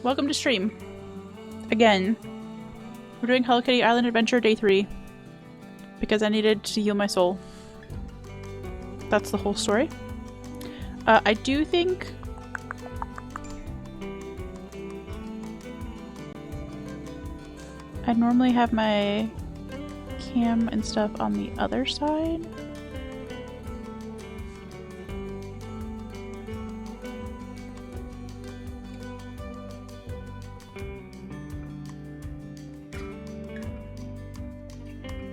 Welcome to stream. Again. We're doing Hello Kitty Island Adventure Day 3. Because I needed to heal my soul. That's the whole story. I do think... I normally have my cam and stuff on the other side.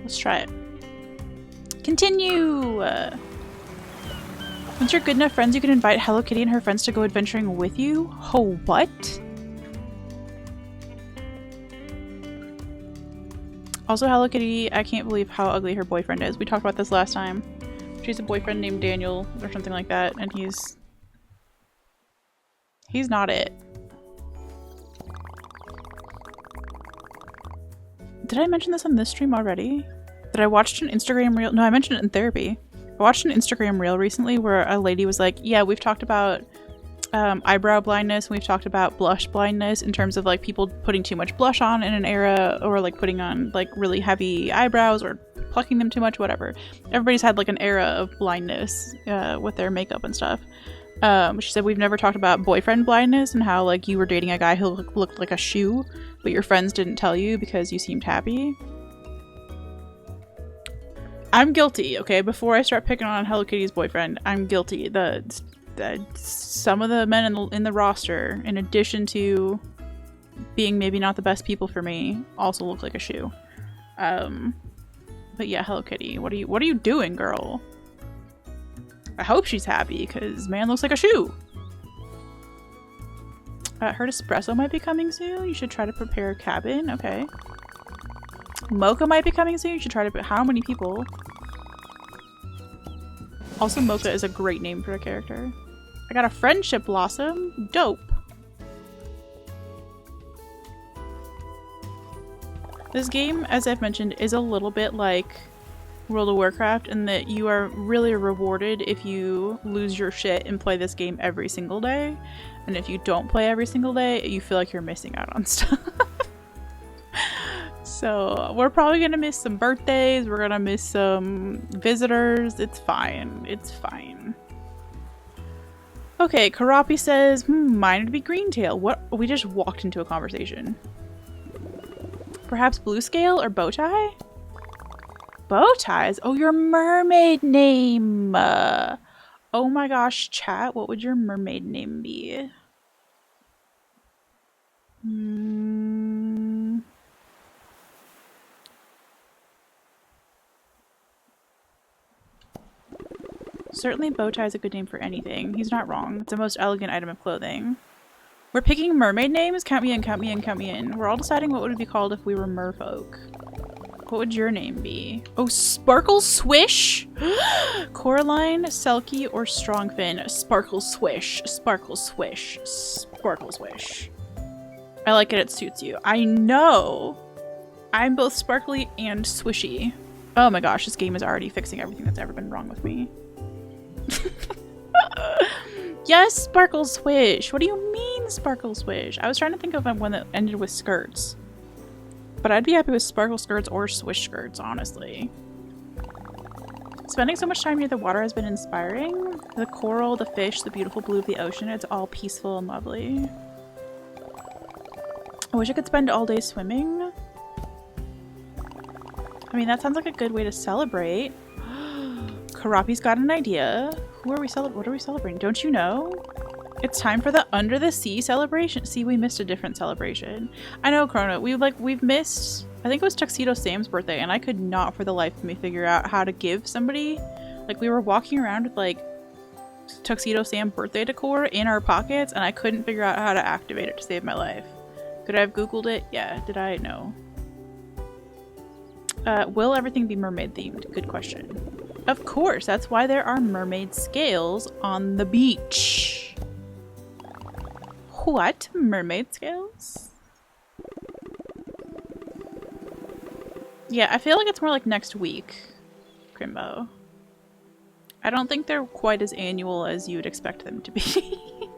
Let's try it. Continue! Once you're good enough friends, you can invite Hello Kitty and her friends to go adventuring with you? Oh, what? Also, Hello Kitty, I can't believe how ugly her boyfriend is. We talked about this last time. She has a boyfriend named Daniel or something like that, and he's not it. Did I mention this on this stream already? That I watched an Instagram reel? No, I mentioned it in therapy. I watched an Instagram reel recently where a lady was like, yeah, we've talked about eyebrow blindness, and we've talked about blush blindness in terms of like people putting too much blush on in an era, or like putting on like really heavy eyebrows or plucking them too much, whatever. Everybody's had like an era of blindness with their makeup and stuff. She said we've never talked about boyfriend blindness and how like you were dating a guy who looked like a shoe, but your friends didn't tell you because you seemed happy. I'm guilty, okay? Before I start picking on Hello Kitty's boyfriend, I'm guilty. Some of the men in the roster, in addition to being maybe not the best people for me, also look like a shoe. But yeah, Hello Kitty, what are you doing, girl? I hope she's happy, because man looks like a shoe. Heard espresso might be coming soon. You should try to prepare a cabin. Okay. Mocha might be coming soon. You should try to. How many people? Also, Mocha is a great name for a character. I got a friendship blossom. Dope. This game, as I've mentioned, is a little bit like World of Warcraft in that you are really rewarded if you lose your shit and play this game every single day. And if you don't play every single day, you feel like you're missing out on stuff. So we're probably gonna miss some birthdays, we're gonna miss some visitors. It's fine. It's fine. Okay, Karapi says, mine would be Greentail. What? We just walked into a conversation. Perhaps Blue Scale or Bowtie? Bowties? Oh, your mermaid name! Oh my gosh, chat, what would your mermaid name be? Certainly Bowtie is a good name for anything. He's not wrong. It's the most elegant item of clothing. We're picking mermaid names? Count me in, count me in, count me in. We're all deciding what would it be called if we were merfolk. What would your name be? Oh, Sparkle Swish? Coraline, Selkie, or Strongfin? Sparkle Swish. Sparkle Swish. Sparkle Swish. I like it. It suits you. I know. I'm both sparkly and swishy. Oh my gosh, this game is already fixing everything that's ever been wrong with me. Yes, Sparkle Swish. What do you mean, Sparkle Swish? I was trying to think of one that ended with skirts. But I'd be happy with sparkle skirts or swish skirts, honestly. Spending so much time near the water has been inspiring. The coral, the fish, the beautiful blue of the ocean, it's all peaceful and lovely. I wish I could spend all day swimming. I mean, that sounds like a good way to celebrate. Karapi's got an idea. What are we celebrating? Don't you know? It's time for the Under the Sea celebration. See, we missed a different celebration. I know, Chrono. We've missed, I think it was Tuxedo Sam's birthday, and I could not for the life of me figure out how to give somebody, like, we were walking around with like Tuxedo Sam birthday decor in our pockets, and I couldn't figure out how to activate it to save my life. Could I have Googled it? Yeah. Did I? No. Will everything be mermaid themed? Good question. Of course, that's why there are mermaid scales on the beach. What? Mermaid scales? Yeah, I feel like it's more like next week, Crimbo. I don't think they're quite as annual as you would expect them to be.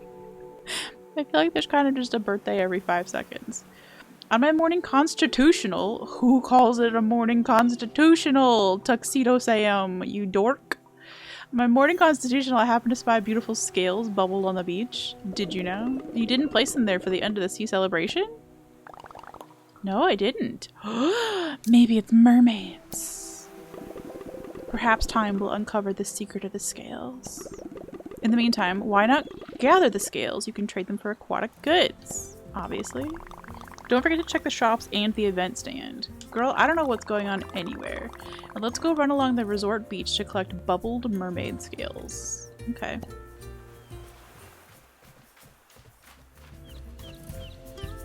I feel like there's kind of just a birthday every 5 seconds. On my morning constitutional, who calls it a morning constitutional? Tuxedo Sam, you dork. My morning constitutional, I happened to spy beautiful scales bubbled on the beach. Did you know? You didn't place them there for the end of the sea celebration? No, I didn't. Maybe it's mermaids. Perhaps time will uncover the secret of the scales. In the meantime, why not gather the scales? You can trade them for aquatic goods, obviously. Don't forget to check the shops and the event stand. Girl, I don't know what's going on anywhere. And let's go run along the resort beach to collect bubbled mermaid scales. Okay.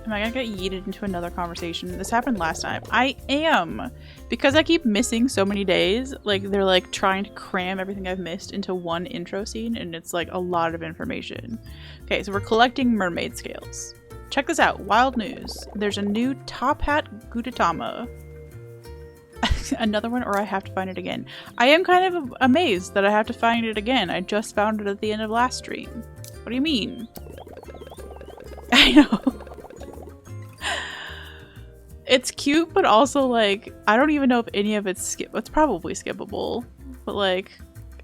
Am I gonna get yeeted into another conversation? This happened last time. I am! Because I keep missing so many days, like they're like trying to cram everything I've missed into one intro scene, and it's like a lot of information. Okay, so we're collecting mermaid scales. Check this out, wild news. There's a new top hat Gudetama. Another one, or I have to find it again. I am kind of amazed that I have to find it again. I just found it at the end of last stream. What do you mean? I know. It's cute, but also like, I don't even know if any of it's it's probably skippable. But like,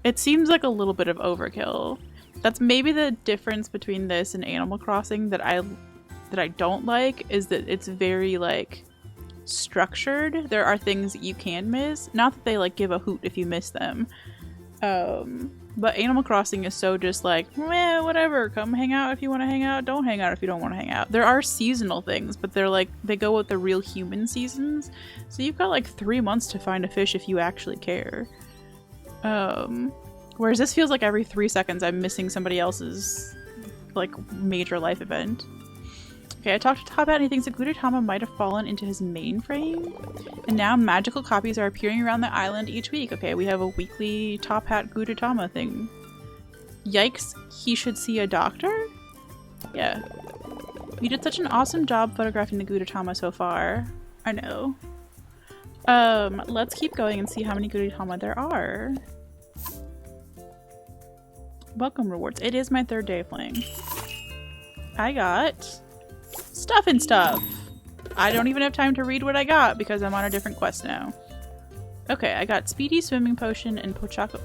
it seems like a little bit of overkill. That's maybe the difference between this and Animal Crossing that I don't like, is that it's very like structured. There are things that you can miss, not that they like give a hoot if you miss them, but Animal Crossing is so just like, eh, whatever, come hang out if you want to hang out, don't hang out if you don't want to hang out. There are seasonal things, but they're like, they go with the real human seasons, so you've got like 3 months to find a fish if you actually care. Whereas this feels like every 3 seconds I'm missing somebody else's like major life event. Okay, I talked to Top Hat and he thinks that Gudetama might have fallen into his mainframe. And now magical copies are appearing around the island each week. Okay, we have a weekly Top Hat Gudetama thing. Yikes, he should see a doctor? Yeah. You did such an awesome job photographing the Gudetama so far. I know. Let's keep going and see how many Gudetama there are. Welcome rewards. It is my 3rd day of playing. I got stuff and stuff. I don't even have time to read what I got because I'm on a different quest now. Okay, I got Speedy Swimming Potion and Pochako.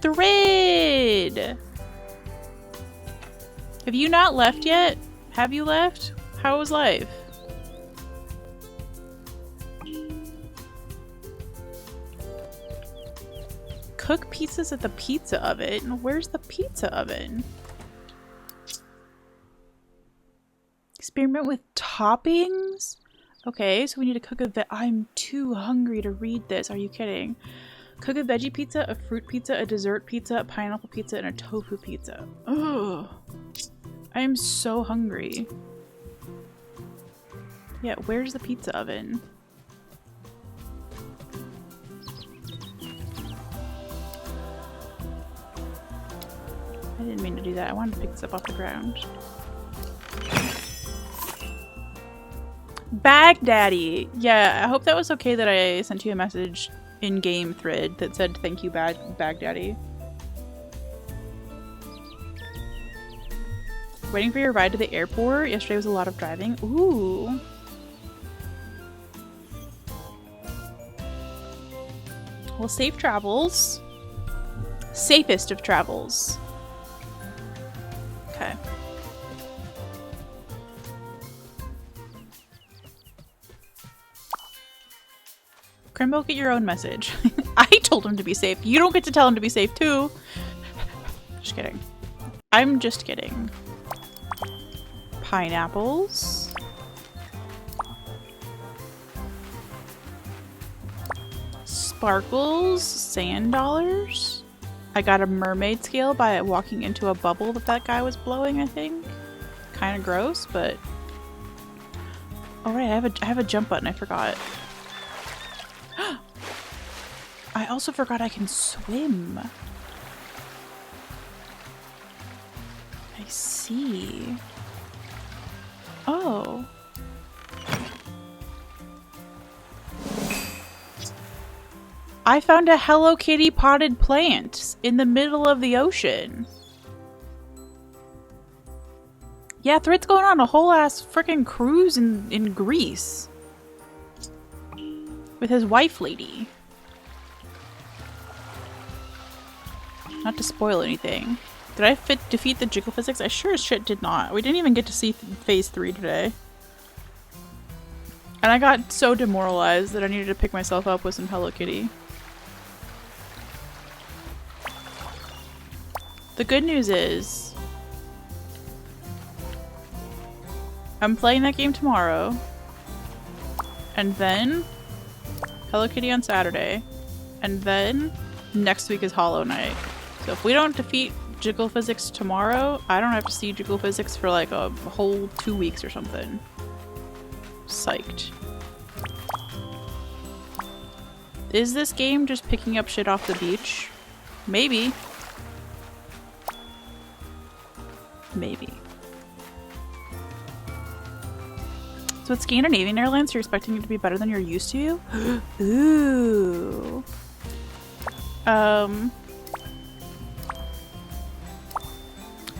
Thread! Have you not left yet? Have you left? How was life? Cook pizzas at the pizza oven? Where's the pizza oven? Experiment with toppings? Okay, so we need to cook a I'm too hungry to read this. Are you kidding? Cook a veggie pizza, a fruit pizza, a dessert pizza, a pineapple pizza, and a tofu pizza. Ugh. I am so hungry. Yeah, where's the pizza oven? I didn't mean to do that. I wanted to pick this up off the ground. Baghdaddy! Yeah, I hope that was okay that I sent you a message in-game thread that said thank you, Baghdaddy. Waiting for your ride to the airport. Yesterday was a lot of driving. Ooh. Well, safe travels. Safest of travels. Okay. Crimbo, get your own message. I told him to be safe. You don't get to tell him to be safe too. Just kidding. I'm just kidding. Pineapples. Sparkles. Sand dollars. I got a mermaid scale by walking into a bubble that guy was blowing, I think. Kind of gross, but... Oh right, I have a jump button, I forgot. I also forgot I can swim. I see. Oh. I found a Hello Kitty potted plant in the middle of the ocean. Yeah, Thread's going on a whole ass freaking cruise in Greece. With his wife lady. Not to spoil anything. Did I defeat the jiggle physics? I sure as shit did not. We didn't even get to see phase 3 today. And I got so demoralized that I needed to pick myself up with some Hello Kitty. The good news is I'm playing that game tomorrow. And then Hello Kitty on Saturday. And then next week is Hollow Knight. So if we don't defeat Jiggle Physics tomorrow, I don't have to see Jiggle Physics for like a whole 2 weeks or something. Psyched. Is this game just picking up shit off the beach? Maybe. Maybe. So it's Scandinavian Airlines, so you're expecting it to be better than you're used to? Ooh. I'm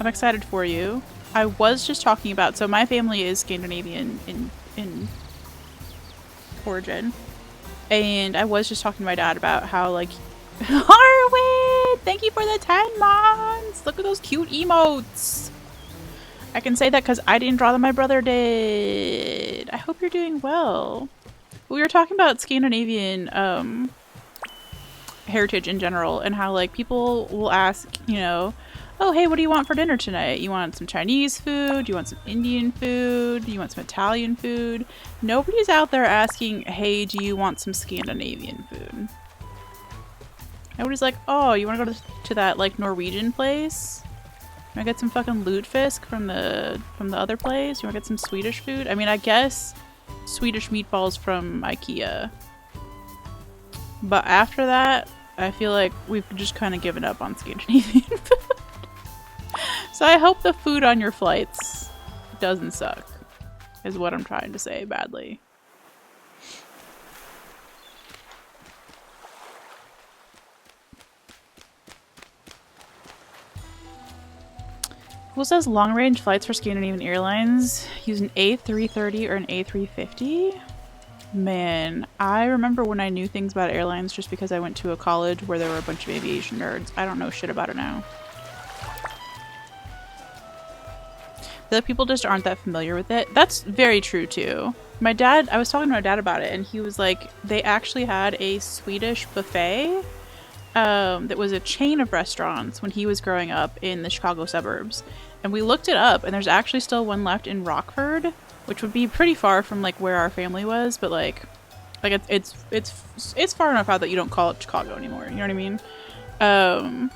excited for you. I was just talking about, so my family is Scandinavian in origin. And I was just talking to my dad about how, like, Harwin! Thank you for the 10 months! Look at those cute emotes! I can say that because I didn't draw them, my brother did. I hope you're doing well. We were talking about Scandinavian heritage in general and how, like, people will ask, you know, oh, hey, what do you want for dinner tonight? You want some Chinese food? You want some Indian food? You want some Italian food? Nobody's out there asking, hey, do you want some Scandinavian food? Nobody's like, oh, you want to go to that, like, Norwegian place? You want to get some fucking lutefisk from the other place? You want to get some Swedish food? I mean, I guess Swedish meatballs from IKEA. But after that, I feel like we've just kind of given up on Scandinavian food. So I hope the food on your flights doesn't suck, is what I'm trying to say badly. Who says long-range flights for Scandinavian Airlines use an A330 or an A350? Man, I remember when I knew things about airlines just because I went to a college where there were a bunch of aviation nerds. I don't know shit about it now. The people just aren't that familiar with it. That's very true too. My dad, I was talking to my dad about it and he was like, they actually had a Swedish buffet that was a chain of restaurants when he was growing up in the Chicago suburbs. And we looked it up and there's actually still one left in Rockford, which would be pretty far from like where our family was, but like it's far enough out that you don't call it Chicago anymore. You know what I mean?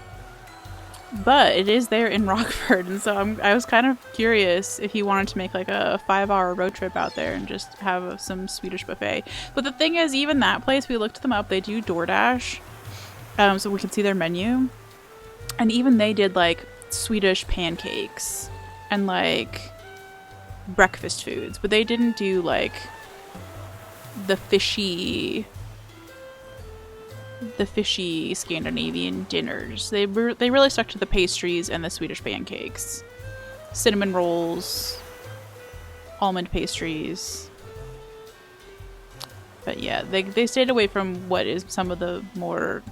But it is there in Rockford, and so I was kind of curious if he wanted to make like a 5-hour road trip out there and just have some Swedish buffet. But the thing is, even that place, we looked them up, they do DoorDash, so we could see their menu. And even they did like Swedish pancakes and like breakfast foods, but they didn't do like the fishy Scandinavian dinners. They really stuck to the pastries and the Swedish pancakes. Cinnamon rolls, almond pastries. But yeah, they stayed away from what is some of the more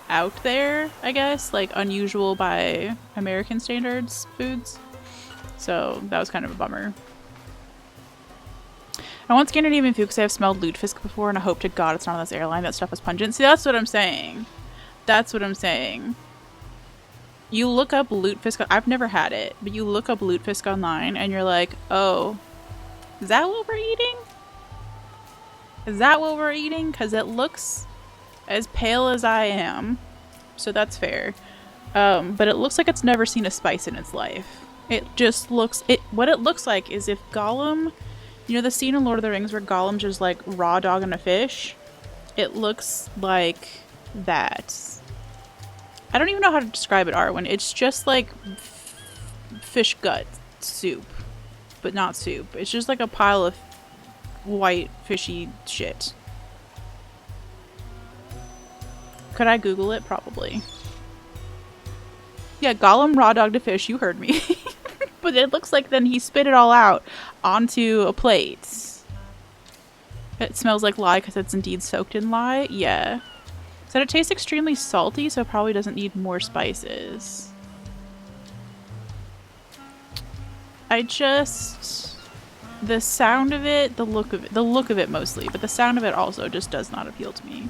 out there, I guess, like unusual by American standards foods. So that was kind of a bummer. I want Scandinavian food because I've smelled lutefisk before and I hope to God it's not on this airline. That stuff is pungent. See, that's what I'm saying. That's what I'm saying. You look up lutefisk. I've never had it, but you look up lutefisk online and you're like, oh, is that what we're eating? Is that what we're eating? Because it looks as pale as I am. So that's fair. But it looks like it's never seen a spice in its life. It just looks... What it looks like is if Gollum... You know the scene in Lord of the Rings where Gollum's just like raw dogging a fish? It looks like that. I don't even know how to describe it, Arwen. It's just like fish gut soup, but not soup. It's just like a pile of white fishy shit. Could I Google it? Probably. Yeah, Gollum raw dogged a fish. You heard me. But it looks like then he spit it all out onto a plate. It smells like lye because it's indeed soaked in lye. Yeah. Said it tastes extremely salty, so it probably doesn't need more spices. The sound of it, the look of it mostly, but the sound of it also just does not appeal to me.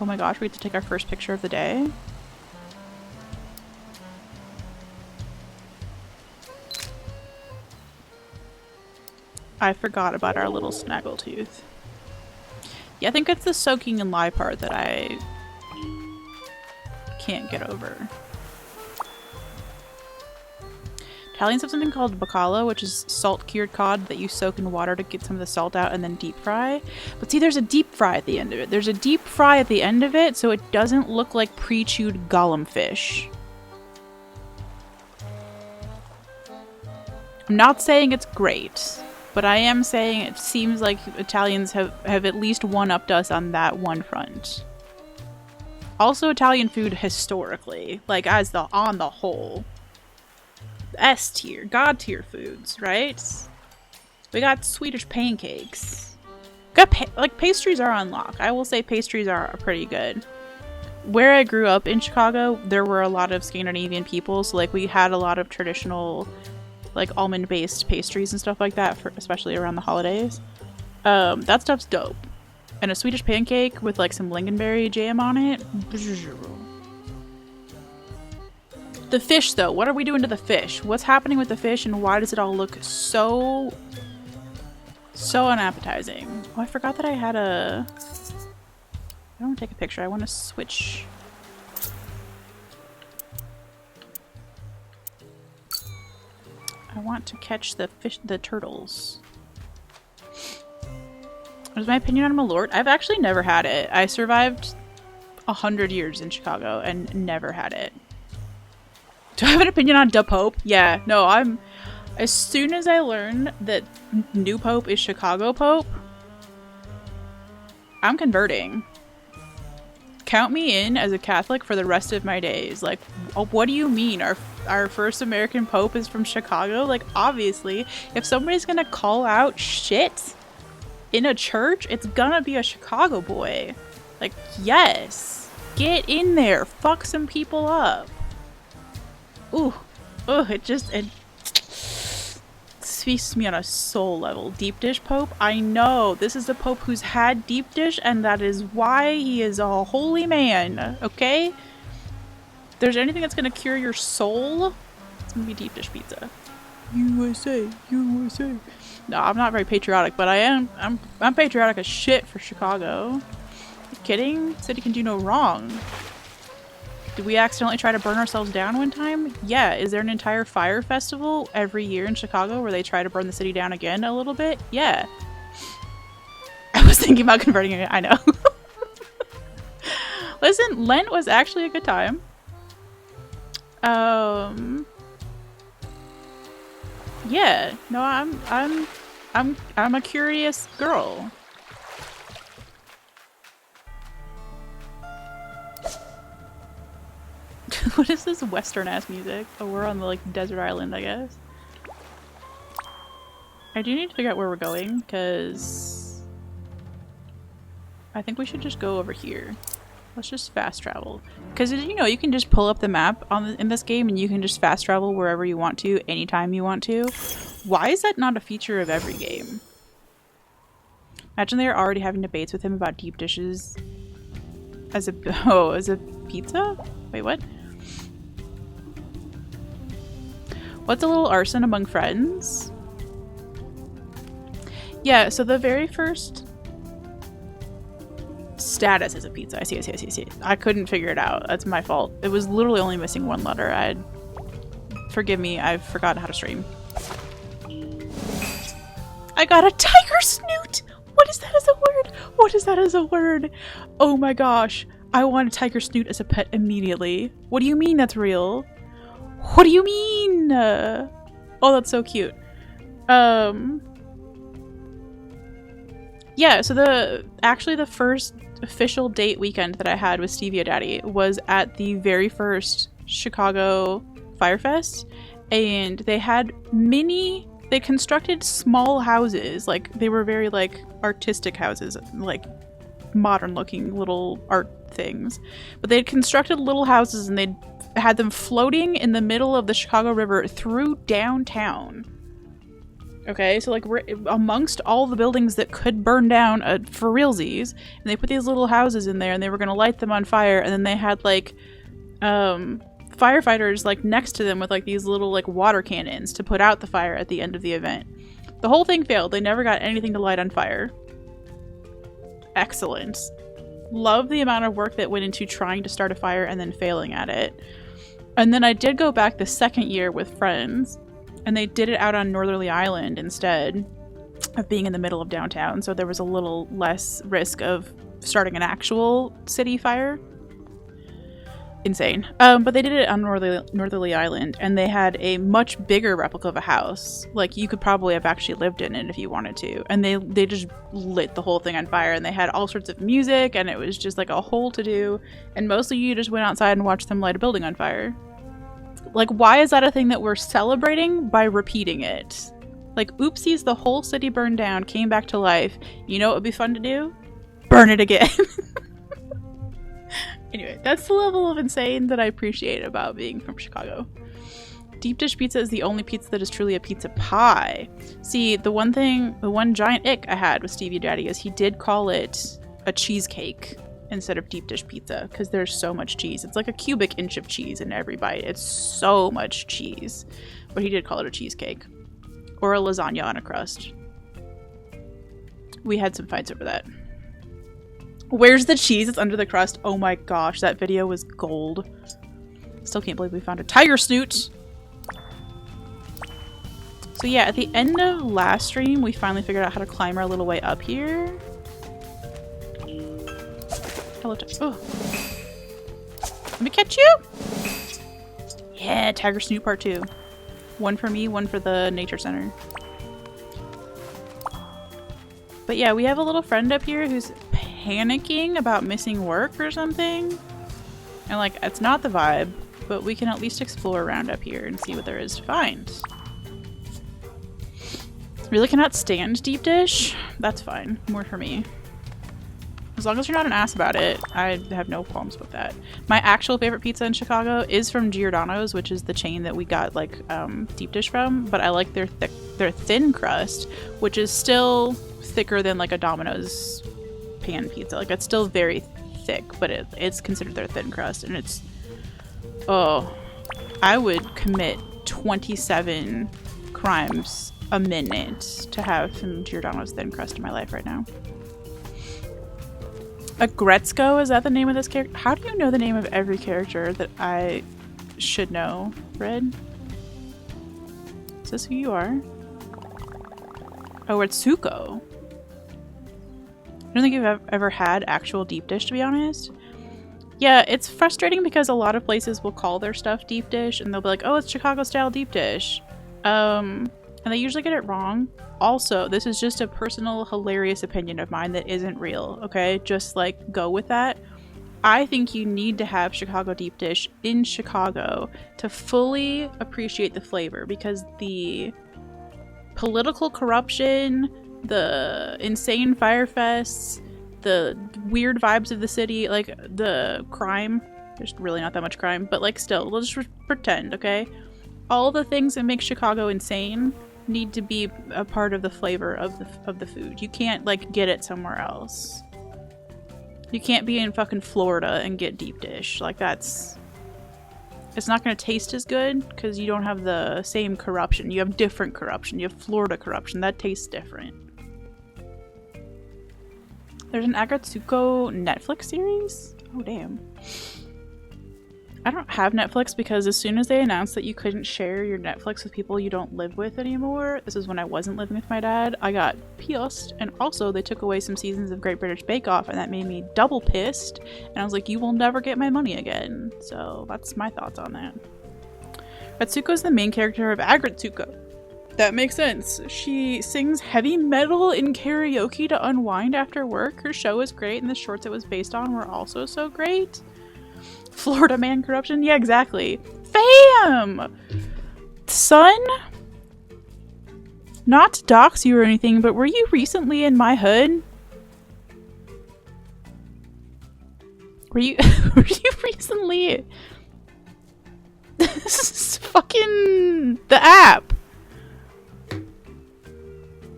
Oh my gosh, we have to take our first picture of the day. I forgot about our little snaggletooth. Yeah, I think it's the soaking in lye part that I can't get over. Italians have something called bacala, which is salt-cured cod that you soak in water to get some of the salt out and then deep fry. But see, there's a deep fry at the end of it. There's a deep fry at the end of it, so it doesn't look like pre-chewed Gollum fish. I'm not saying it's great, but I am saying it seems like Italians have at least one-upped us on that one front. Also, Italian food historically, like on the whole. S tier, God tier foods, right? We got Swedish pancakes. Like pastries are on lock. I will say pastries are pretty good. Where I grew up in Chicago, there were a lot of Scandinavian people, so like we had a lot of traditional, like almond-based pastries and stuff like that, especially around the holidays. That stuff's dope. And a Swedish pancake with like some lingonberry jam on it. The fish, though. What are we doing to the fish? What's happening with the fish, and why does it all look so unappetizing? Oh, I forgot that I had a... I don't want to take a picture. I want to switch. I want to catch the turtles. What is my opinion on Malort? I've actually never had it. I survived 100 years in Chicago and never had it. Do I have an opinion on Da Pope? Yeah, no, as soon as I learned that New Pope is Chicago Pope, I'm converting. Count me in as a Catholic for the rest of my days. Like, what do you mean? Our first American Pope is from Chicago? Like, obviously, if somebody's gonna call out shit in a church, it's gonna be a Chicago boy. Like, yes. Get in there. Fuck some people up. Ooh, it speaks to me on a soul level. Deep dish Pope? I know, this is a Pope who's had deep dish, and that is why he is a holy man, okay? If there's anything that's gonna cure your soul, it's gonna be deep dish pizza. USA, USA. No, I'm not very patriotic, but I'm patriotic as shit for Chicago. Are you kidding? City can do no wrong. Did we accidentally try to burn ourselves down one time? Yeah. Is there an entire fire festival every year in Chicago where they try to burn the city down again a little bit? Yeah. I was thinking about converting it. I know. Listen, Lent was actually a good time. Yeah. No, I'm a curious girl. What is this western ass music? Oh, we're on the like desert island, I guess. I do need to figure out where we're going, because I think we should just go over here. Let's just fast travel. Because, you know, you can just pull up the map in this game and you can just fast travel wherever you want to, anytime you want to. Why is that not a feature of every game? Imagine they're already having debates with him about deep dishes as a pizza? Wait, what? What's a little arson among friends? Yeah, so the very first status is a pizza. I see. I couldn't figure it out. That's my fault. It was literally only missing one letter. Forgive me, I've forgotten how to stream. I got a tiger snoot! What is that as a word? What is that as a word? Oh my gosh. I want a tiger snoot as a pet immediately. What do you mean that's real? What do you mean? Oh, that's so cute. Yeah, so the first official date weekend that I had with Stevia Daddy was at the very first Chicago Fire Fest, and they had they constructed small houses, like they were very like artistic houses, like modern looking little art things, but they had constructed little houses and they'd had them floating in the middle of the Chicago River through downtown. Okay, so like we're amongst all the buildings that could burn down for realsies, and they put these little houses in there and they were going to light them on fire, and then they had like firefighters like next to them with like these little like water cannons to put out the fire at the end of the event. The whole thing failed. They never got anything to light on fire. Excellent. Love the amount of work that went into trying to start a fire and then failing at it. And then I did go back the second year with friends, and they did it out on Northerly Island instead of being in the middle of downtown, so there was a little less risk of starting an actual city fire. Insane. But they did it on Northerly Island, and they had a much bigger replica of a house. Like, you could probably have actually lived in it if you wanted to. And they just lit the whole thing on fire, and they had all sorts of music, and it was just like a whole to-do. And mostly you just went outside and watched them light a building on fire. Like, why is that a thing that we're celebrating? By repeating it. Like, oopsies, the whole city burned down, came back to life. You know what would be fun to do? Burn it again. Anyway, that's the level of insane that I appreciate about being from Chicago. Deep dish pizza is the only pizza that is truly a pizza pie. See, the one giant ick I had with Stevie Daddy is he did call it a cheesecake instead of deep dish pizza, because there's so much cheese. It's like a cubic inch of cheese in every bite. It's so much cheese. But he did call it a cheesecake. Or a lasagna on a crust. We had some fights over that. Where's the cheese? It's under the crust. Oh my gosh, that video was gold. Still can't believe we found a tiger snoot. So yeah, at the end of last stream, we finally figured out how to climb our little way up here. Hello, oh. Let me catch you! Yeah, tiger snoot part 2. One for me, one for the nature center. But yeah, we have a little friend up here who's panicking about missing work or something. And like, it's not the vibe, but we can at least explore around up here and see what there is to find. Really cannot stand deep dish? That's fine. More for me. As long as you're not an ass about it, I have no qualms with that. My actual favorite pizza in Chicago is from Giordano's, which is the chain that we got like deep dish from, but I like their thin crust, which is still thicker than like a Domino's pan pizza. Like, it's still very thick, but it's considered their thin crust, and it's, oh, I would commit 27 crimes a minute to have some Giordano's thin crust in my life right now. A Gretzko, is that the name of this character? How do you know the name of every character that I should know, Red? Is this who you are? Oh, it's Tsuko. I don't think you've ever had actual deep dish, to be honest. Yeah, it's frustrating because a lot of places will call their stuff deep dish, and they'll be like, oh, it's Chicago style deep dish. And they usually get it wrong. Also, this is just a personal, hilarious opinion of mine that isn't real, okay? Just, like, go with that. I think you need to have Chicago deep dish in Chicago to fully appreciate the flavor, because the political corruption, the insane fire fests, the weird vibes of the city, like, the crime, there's really not that much crime, but, like, still, we'll just pretend, okay? All the things that make Chicago insane need to be a part of the flavor of the food. You can't, like, get it somewhere else. You can't be in fucking Florida and get deep dish. Like, it's not gonna taste as good because you don't have the same corruption. You have different corruption. You have Florida corruption. That tastes different. There's an Agretsuko Netflix series? Oh, damn. I don't have Netflix because as soon as they announced that you couldn't share your Netflix with people you don't live with anymore, this is when I wasn't living with my dad, I got pissed. And also they took away some seasons of Great British Bake Off, and that made me double pissed. And I was like, you will never get my money again. So that's my thoughts on that. Retsuko is the main character of Agretsuko. That makes sense. She sings heavy metal in karaoke to unwind after work. Her show is great, and the shorts it was based on were also so great. Florida man corruption? Yeah, exactly. Fam! Son? Not to dox you or anything, but were you recently in my hood? Were you were you recently? This is fucking the app.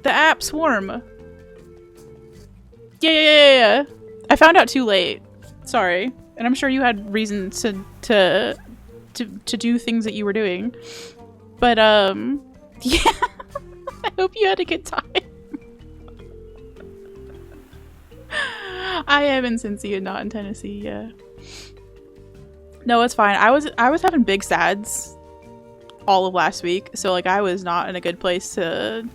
The app Swarm. Yeah. I found out too late. Sorry. And I'm sure you had reasons to do things that you were doing. But yeah. I hope you had a good time. I am in Cincy and not in Tennessee, yeah. No, it's fine. I was having big sads all of last week, so like I was not in a good place to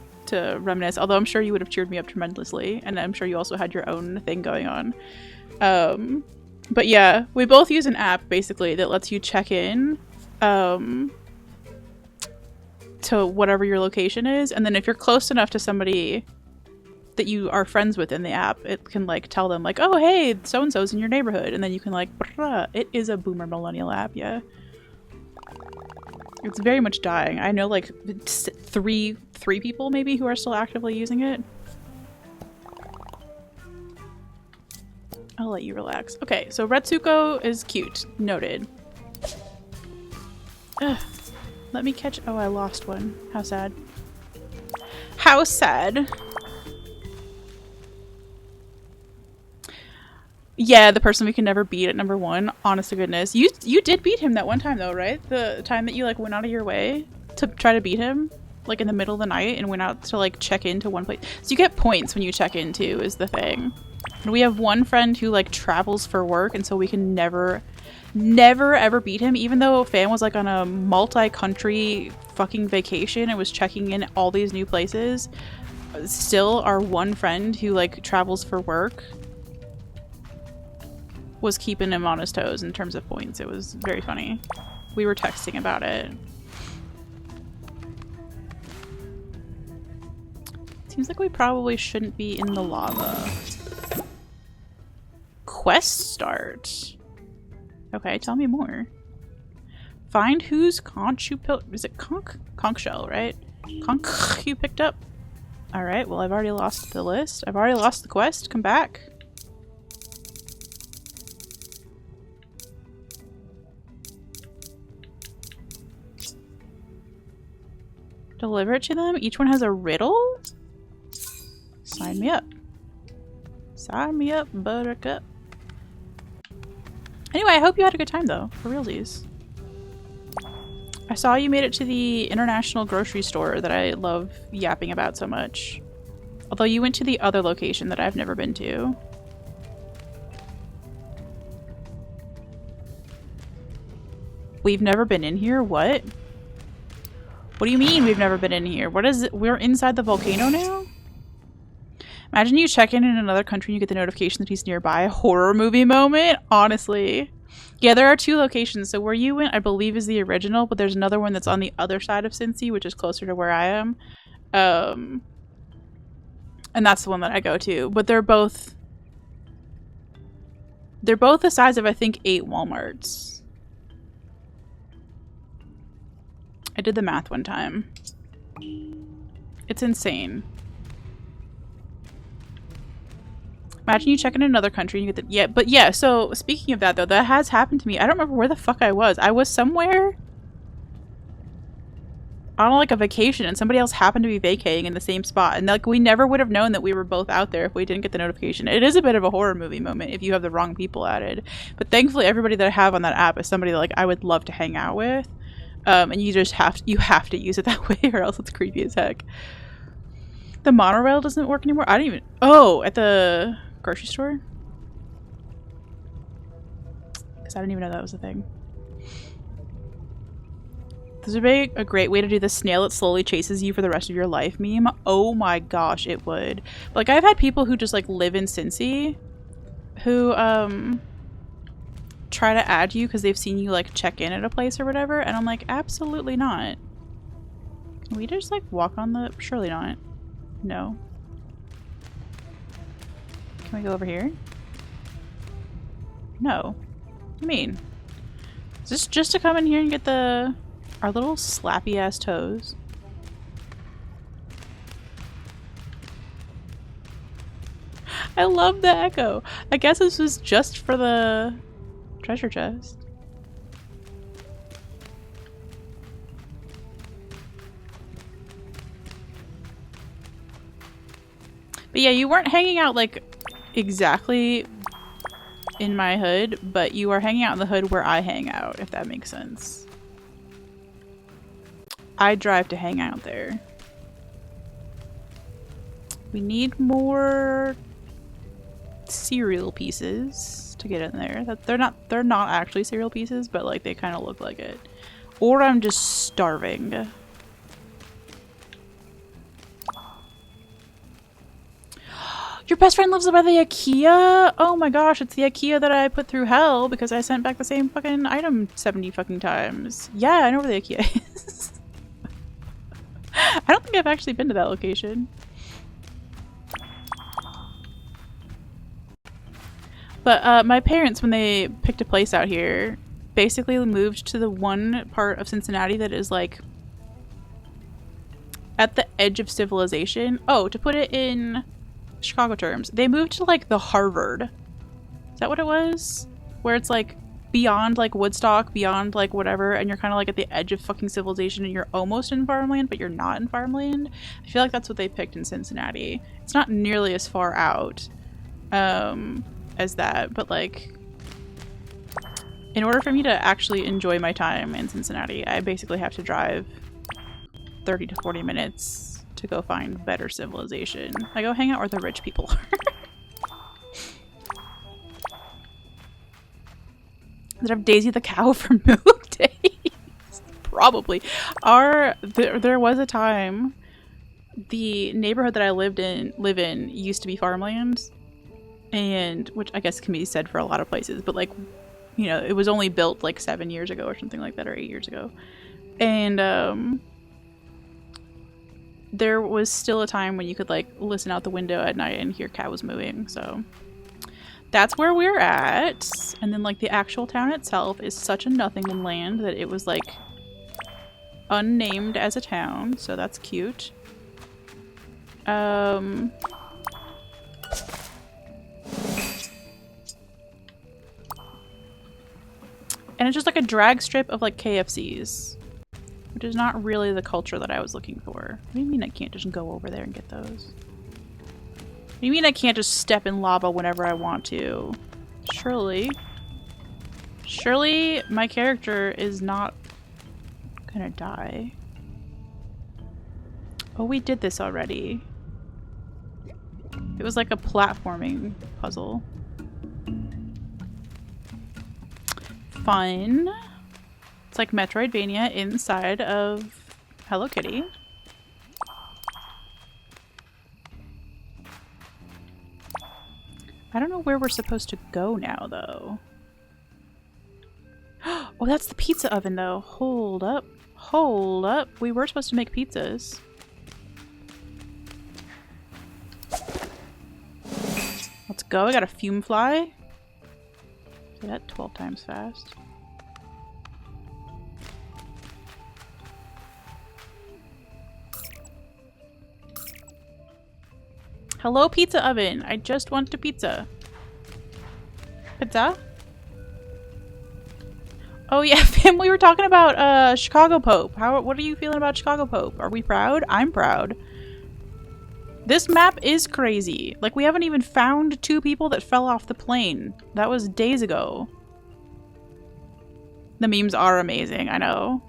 reminisce, although I'm sure you would have cheered me up tremendously, and I'm sure you also had your own thing going on. But yeah, we both use an app basically that lets you check in to whatever your location is, and then if you're close enough to somebody that you are friends with in the app, it can like tell them like, oh hey, so-and-so's in your neighborhood, and then you can like, it is a boomer millennial app, yeah. It's very much dying. I know like three people maybe who are still actively using it. I'll let you relax. Okay, so Retsuko is cute. Noted. Ugh. Let me catch- oh, I lost one. How sad. How sad. Yeah, the person we can never beat at number 1. Honest to goodness. You did beat him that one time though, right? The time that you like went out of your way to try to beat him? Like in the middle of the night and went out to like check into one place. So you get points when you check in too, is the thing. And we have one friend who like travels for work, and so we can never ever beat him, even though Fan was like on a multi-country fucking vacation and was checking in all these new places. Still, our one friend who like travels for work was keeping him on his toes in terms of points. It was very funny. We were texting about it. Seems like we probably shouldn't be in the lava. Quest start. Okay, tell me more. Find whose conch you picked. Is it conch? Conch shell, right? Conch you picked up. Alright, well I've already lost the list. I've already lost the quest. Come back. Deliver it to them? Each one has a riddle? Sign me up. Sign me up, buttercup. Anyway, I hope you had a good time though, for realsies. I saw you made it to the international grocery store that I love yapping about so much. Although you went to the other location that I've never been to. We've never been in here? What? What do you mean we've never been in here? What is it? We're inside the volcano now? Imagine you check in another country and you get the notification that he's nearby. Horror movie moment? Honestly. Yeah, there are 2 locations. So where you went, I believe, is the original, but there's another one that's on the other side of Cincy, which is closer to where I am. And that's the one that I go to. But they're both the size of, I think, 8 Walmarts. I did the math one time. It's insane. Imagine you check in another country and you get the- yeah, but yeah, so speaking of that though, that has happened to me. I don't remember where the fuck I was. I was somewhere on like a vacation and somebody else happened to be vacating in the same spot. And like we never would have known that we were both out there if we didn't get the notification. It is a bit of a horror movie moment if you have the wrong people added. But thankfully everybody that I have on that app is somebody that, like I would love to hang out with. And you just have to use it that way or else it's creepy as heck. The monorail doesn't work anymore? I don't even- oh, at the grocery store? Because I didn't even know that was a thing. This would be a great way to do the snail that slowly chases you for the rest of your life meme. Oh my gosh, it would. Like, I've had people who just, like, live in Cincy who, try to add you because they've seen you, like, check in at a place or whatever, and I'm like, absolutely not. Can we just like walk on the... Surely not. No. Can we go over here? No. What do you mean? Is this just to come in here and get the... our little slappy ass toes? I love the echo. I guess this was just for the treasure chest. But yeah, you weren't hanging out like exactly in my hood, but you are hanging out in the hood where I hang out, if that makes sense. I drive to hang out there. We need more cereal pieces to get in there. They're not actually cereal pieces, but like they kind of look like it. Or I'm just starving. Your best friend lives by the HKIA? Oh my gosh, it's the HKIA that I put through hell because I sent back the same fucking item 70 fucking times. Yeah, I know where the HKIA is. I don't think I've actually been to that location. But my parents, when they picked a place out here, basically moved to the one part of Cincinnati that is like at the edge of civilization. Oh, to put it in Chicago terms, they moved to like the Harvard. Is that what it was? Where it's like beyond like Woodstock, beyond like whatever, and you're kind of like at the edge of fucking civilization and you're almost in farmland, but you're not in farmland. I feel like that's what they picked in Cincinnati. It's not nearly as far out as that, but like in order for me to actually enjoy my time in Cincinnati, I basically have to drive 30 to 40 minutes to go find better civilization. I go hang out where the rich people are. Did I have Daisy the cow for move days? Probably. There was a time the neighborhood that I live in used to be farmland, and which I guess can be said for a lot of places, but like, you know, it was only built like 7 years ago or something like that, or 8 years ago. And there was still a time when you could like listen out the window at night and hear cows moving, so that's where we're at. And then like the actual town itself is such a nothing in land that it was like unnamed as a town, so that's cute. And it's just like a drag strip of like KFCs, which is not really the culture that I was looking for. What do you mean I can't just go over there and get those? What do you mean I can't just step in lava whenever I want to? Surely my character is not gonna die. Oh, we did this already. It was like a platforming puzzle. Fun. It's like Metroidvania inside of Hello Kitty. I don't know where we're supposed to go now, though. Oh, that's the pizza oven, though. Hold up. Hold up. We were supposed to make pizzas. Let's go. I got a fume fly. Say that 12 times fast. Hello, pizza oven. I just want a pizza. Pizza? Oh yeah, Fim, we were talking about Chicago Pope. What are you feeling about Chicago Pope? Are we proud? I'm proud. This map is crazy. Like, we haven't even found 2 people that fell off the plane. That was days ago. The memes are amazing, I know.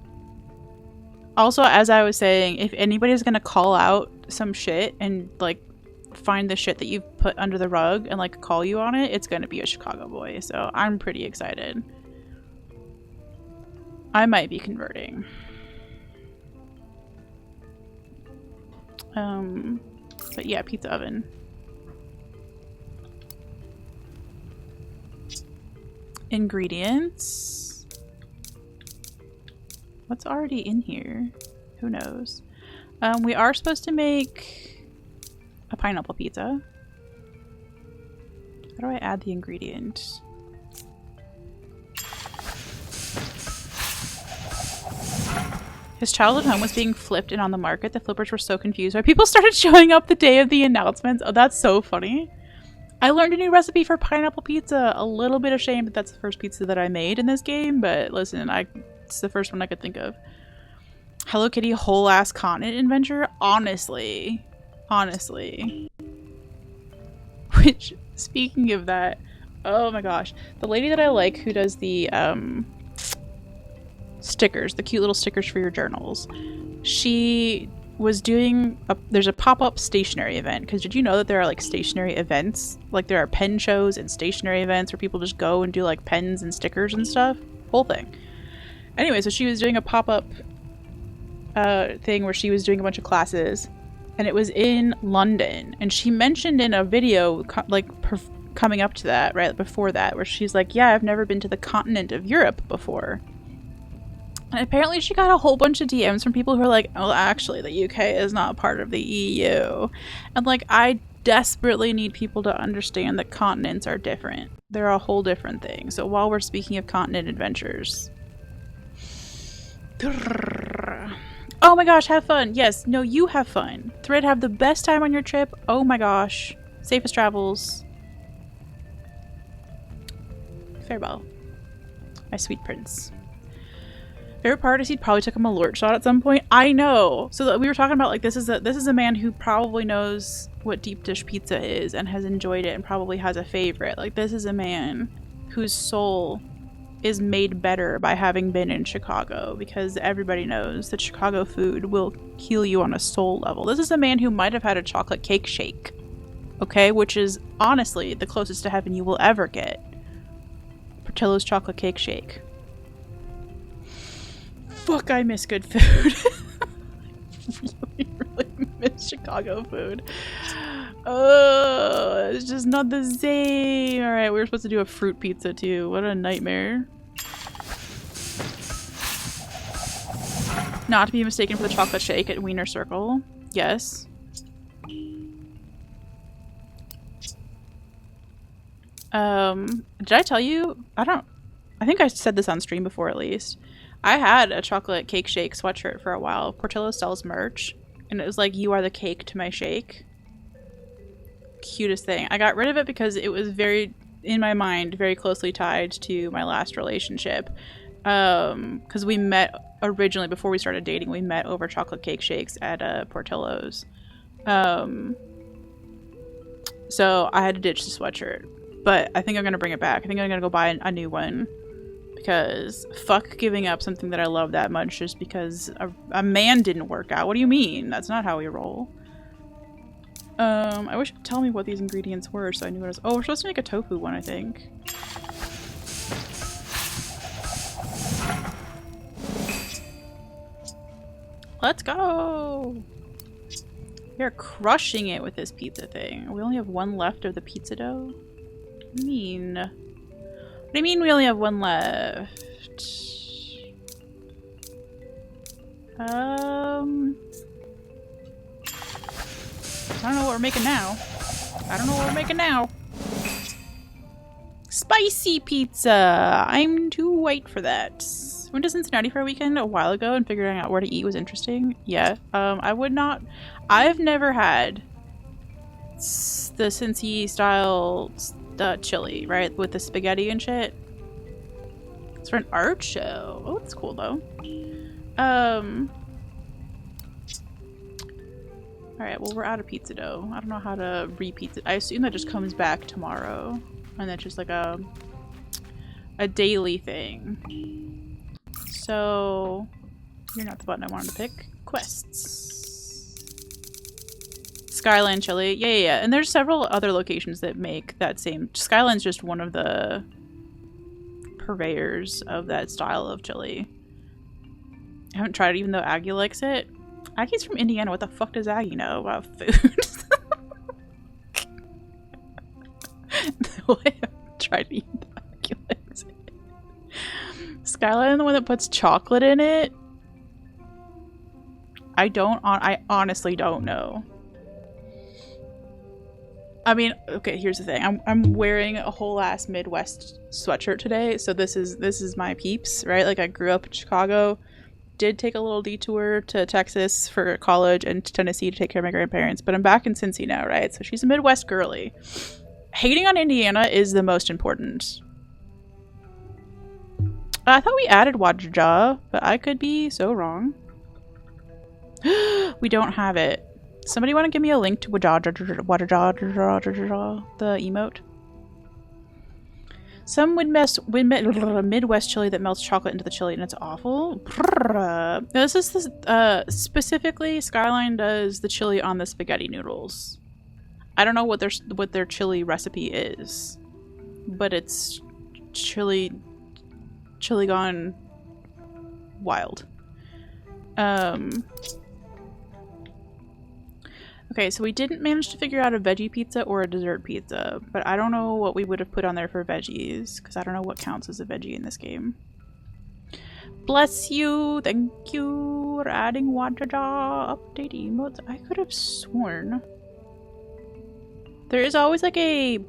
Also, as I was saying, if anybody's gonna call out some shit and like find the shit that you've put under the rug and like call you on it, it's gonna be a Chicago boy. So I'm pretty excited. I might be converting. But yeah, pizza oven. Ingredients. What's already in here? Who knows? We are supposed to make a pineapple pizza. How do I add the ingredient? His childhood home was being flipped and on the market. The flippers were so confused why people started showing up the day of the announcements. Oh, that's so funny. I learned a new recipe for pineapple pizza. A little bit ashamed that that's the first pizza that I made in this game, but listen, it's the first one I could think of. Hello Kitty whole ass continent adventure? Honestly. Which, speaking of that, oh my gosh. The lady that I like who does the stickers, the cute little stickers for your journals, she was doing there's a pop-up stationery event, because did you know that there are like stationery events? Like there are pen shows and stationery events where people just go and do like pens and stickers and stuff. Whole thing. Anyway, so she was doing a pop-up thing where she was doing a bunch of classes, and it was in London, and she mentioned in a video coming up to that, right before that, where she's like, yeah, I've never been to the continent of Europe before. And apparently she got a whole bunch of DMs from people who are like, oh, actually, the UK is not part of the EU. And like, I desperately need people to understand that continents are different. They're a whole different thing. So while we're speaking of continent adventures. Oh my gosh, have fun. Yes, no, you have fun. Thread, have the best time on your trip. Oh my gosh. Safest travels. Farewell. My sweet prince. Favorite part is he probably took a malort shot at some point. I know. So we were talking about like this is a man who probably knows what deep dish pizza is and has enjoyed it and probably has a favorite. Like this is a man whose soul is made better by having been in Chicago, because everybody knows that Chicago food will heal you on a soul level. This is a man who might have had a chocolate cake shake, okay, which is honestly the closest to heaven you will ever get. Portillo's chocolate cake shake. Fuck, I miss good food. really miss Chicago food. Oh, it's just not the same. Alright, we were supposed to do a fruit pizza too. What a nightmare. Not to be mistaken for the chocolate shake at Wiener Circle. Yes. Did I tell you? I think I said this on stream before at least. I had a chocolate cake shake sweatshirt for a while. Portillo sells merch, and it was like, you are the cake to my shake. Cutest thing. I got rid of it because it was very, in my mind, very closely tied to my last relationship. Because we met originally, before we started dating, we met over chocolate cake shakes at Portillo's. So I had to ditch the sweatshirt. But I think I'm going to bring it back. I think I'm going to go buy a new one. Because fuck giving up something that I love that much just because a man didn't work out. What do you mean? That's not how we roll. I wish you could tell me what these ingredients were so I knew what it was. Oh, we're supposed to make a tofu one, I think. Let's go! We are crushing it with this pizza thing. We only have one left of the pizza dough? What do you mean? What do you mean we only have one left? I don't know what we're making now. Spicy pizza! I'm too white for that. Went to Cincinnati for a weekend a while ago and figuring out where to eat was interesting. Yeah. I've never had the Cincy style chili, right? With the spaghetti and shit. It's for an art show. Oh, that's cool though. Alright, well, we're out of pizza dough. I don't know how to re-pizza. I assume that just comes back tomorrow. And that's just like a daily thing. So, you're not the button I wanted to pick. Quests. Skyline chili. Yeah. And there's several other locations that make that same. Skyline's just one of the purveyors of that style of chili. I haven't tried it even though Aggie likes it. Aggie's from Indiana. What the fuck does Aggie know about food? No, I haven't tried to eat the Aggie likes it. Skyline, the one that puts chocolate in it? I honestly don't know. I mean, okay, here's the thing. I'm wearing a whole ass Midwest sweatshirt today, so this is my peeps, right? Like I grew up in Chicago, did take a little detour to Texas for college and to Tennessee to take care of my grandparents, but I'm back in Cincy now, right? So she's a Midwest girly. Hating on Indiana is the most important. I thought we added Wajaja, but I could be so wrong. We don't have it. Somebody want to give me a link to Wajaja, the emote? Some Midwest chili that melts chocolate into the chili and it's awful. This is specifically Skyline does the chili on the spaghetti noodles. I don't know what their chili recipe is, but it's chili gone wild. Okay, so we didn't manage to figure out a veggie pizza or a dessert pizza, but I don't know what we would have put on there for veggies, because I don't know what counts as a veggie in this game. Bless you! Thank you for adding Wajaja update emotes. I could have sworn there is always like a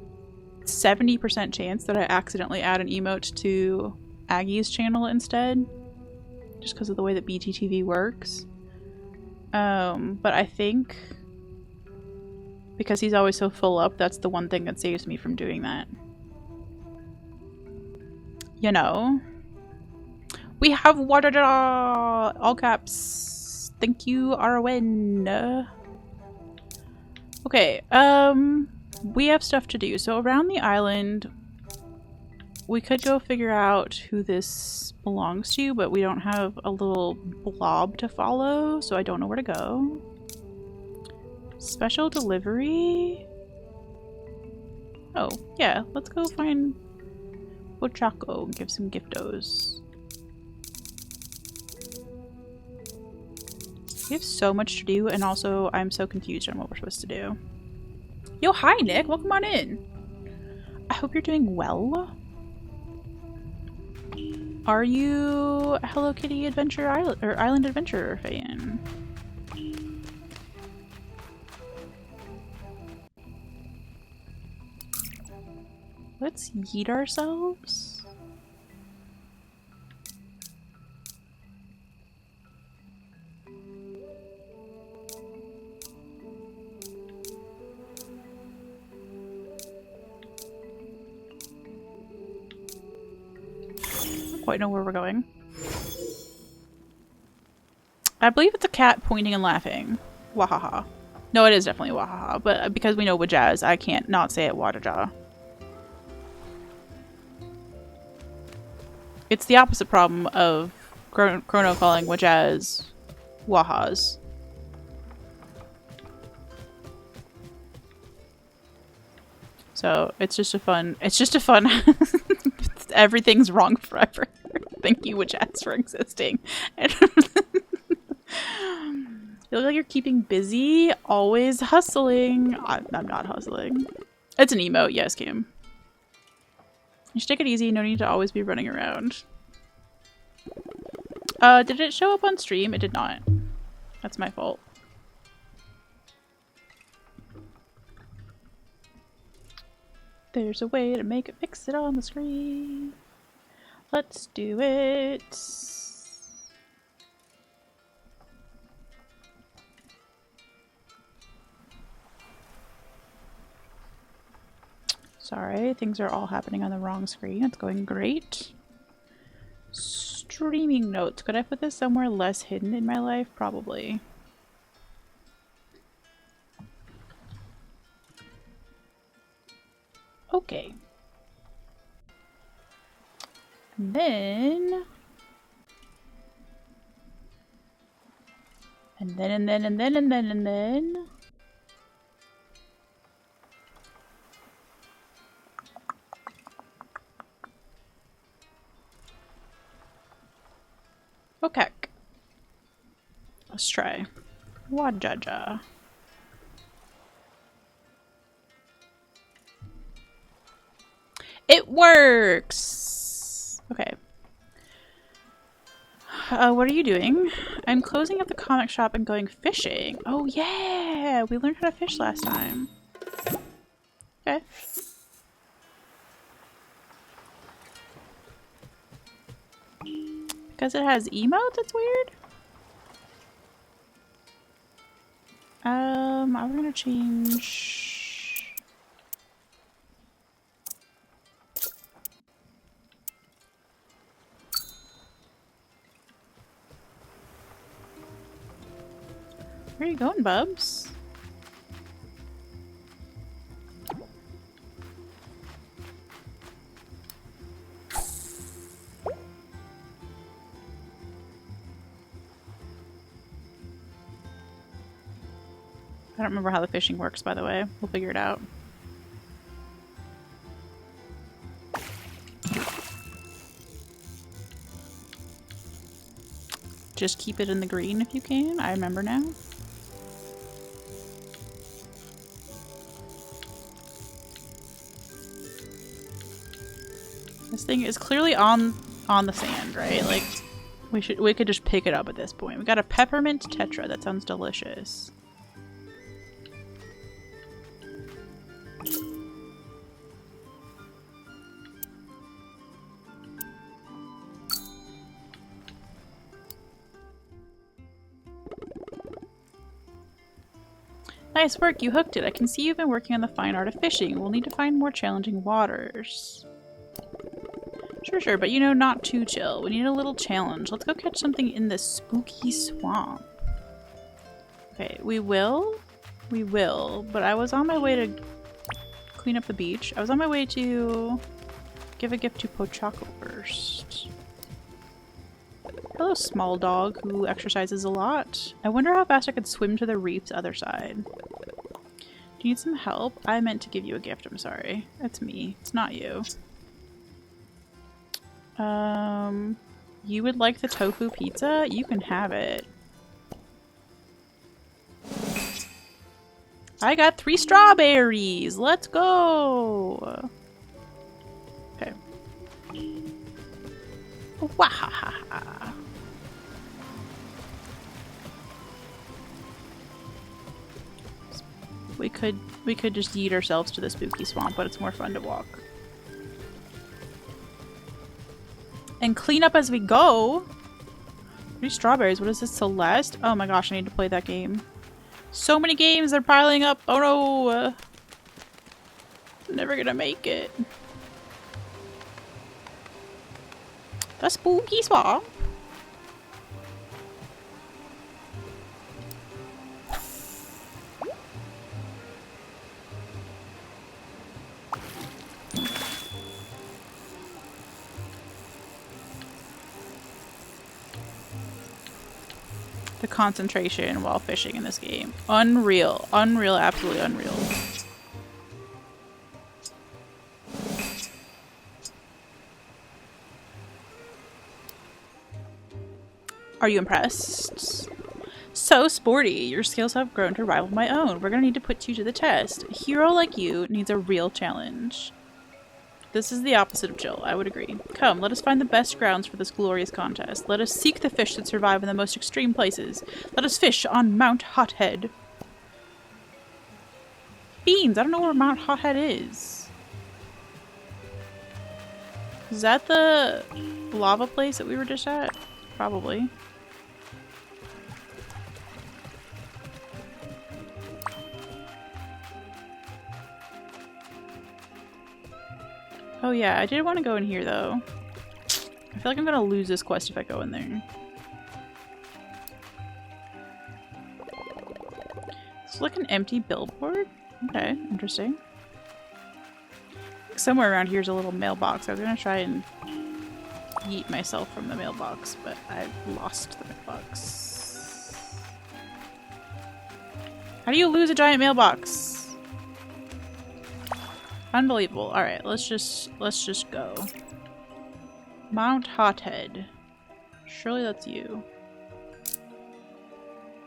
70% chance that I accidentally add an emote to Aggie's channel instead, just because of the way that BTTV works. But I think because he's always so full up, that's the one thing that saves me from doing that. You know. We have Wajaja! All caps. Thank you, Arwen. Okay, we have stuff to do. So around the island, we could go figure out who this belongs to, but we don't have a little blob to follow, so I don't know where to go. Special delivery? Oh, yeah, let's go find Ochako and give some giftos. We have so much to do, and also I'm so confused on what we're supposed to do. Yo, hi Nick, welcome on in. I hope you're doing well. Are you a Hello Kitty Adventure Island or Island Adventure fan? Let's yeet ourselves. I don't quite know where we're going. I believe it's a cat pointing and laughing. Wahaha. No, it is definitely Wahaha, but because we know Wajaz, I can't not say it Wajaja. It's the opposite problem of Chrono calling Wajaz Wahas. So it's just a fun everything's wrong forever. Thank you, Wajaz, for existing. You look like you're keeping busy, always hustling. I'm not hustling. It's an emote, yes, Kim. You should take it easy, no need to always be running around. Did it show up on stream? It did not. That's my fault. There's a way to make it fix it on the screen. Let's do it. Sorry, things are all happening on the wrong screen. It's going great. Streaming notes. Could I put this somewhere less hidden in my life? Probably. Okay. And then... And then... Okay. Let's try. Wajaja. It works! Okay. what are you doing? I'm closing up the comic shop and going fishing. Oh yeah! We learned how to fish last time. Okay. Because it has emotes, it's weird. I'm gonna change. Where are you going, Bubs? I don't remember how the fishing works, by the way. We'll figure it out. Just keep it in the green if you can. I remember now. This thing is clearly on the sand, right? Like we could just pick it up at this point. We got a peppermint tetra. That sounds delicious. Nice work, you hooked it. I can see you've been working on the fine art of fishing. We'll need to find more challenging waters. Sure, but you know, not too chill. We need a little challenge. Let's go catch something in this spooky swamp. Okay, we will, but I was on my way to clean up the beach. I was on my way to give a gift to Pochako first. Hello, small dog who exercises a lot. I wonder how fast I could swim to the reef's other side. Do you need some help? I meant to give you a gift, I'm sorry. It's me. It's not you. You would like the tofu pizza? You can have it. I got 3 strawberries! Let's go! Okay. Wahaha. We could just yeet ourselves to the spooky swamp, but it's more fun to walk. And clean up as we go! 3 strawberries. What is this? Celeste? Oh my gosh, I need to play that game. So many games are piling up! Oh no! I'm never gonna make it. The spooky swamp. The concentration while fishing in this game. Unreal. Unreal, absolutely unreal. Are you impressed? So sporty. Your skills have grown to rival my own. We're gonna need to put you to the test. A hero like you needs a real challenge. This is the opposite of chill, I would agree. Come, let us find the best grounds for this glorious contest. Let us seek the fish that survive in the most extreme places. Let us fish on Mount Hothead. Beans! I don't know where Mount Hothead is. Is that the lava place that we were just at? Probably. Oh yeah, I did want to go in here though. I feel like I'm gonna lose this quest if I go in there. It's like an empty billboard? Okay, interesting. Somewhere around here is a little mailbox. I was gonna try and yeet myself from the mailbox, but I've lost the mailbox. How do you lose a giant mailbox? Unbelievable. Alright, let's just go. Mount Hothead. Surely that's you.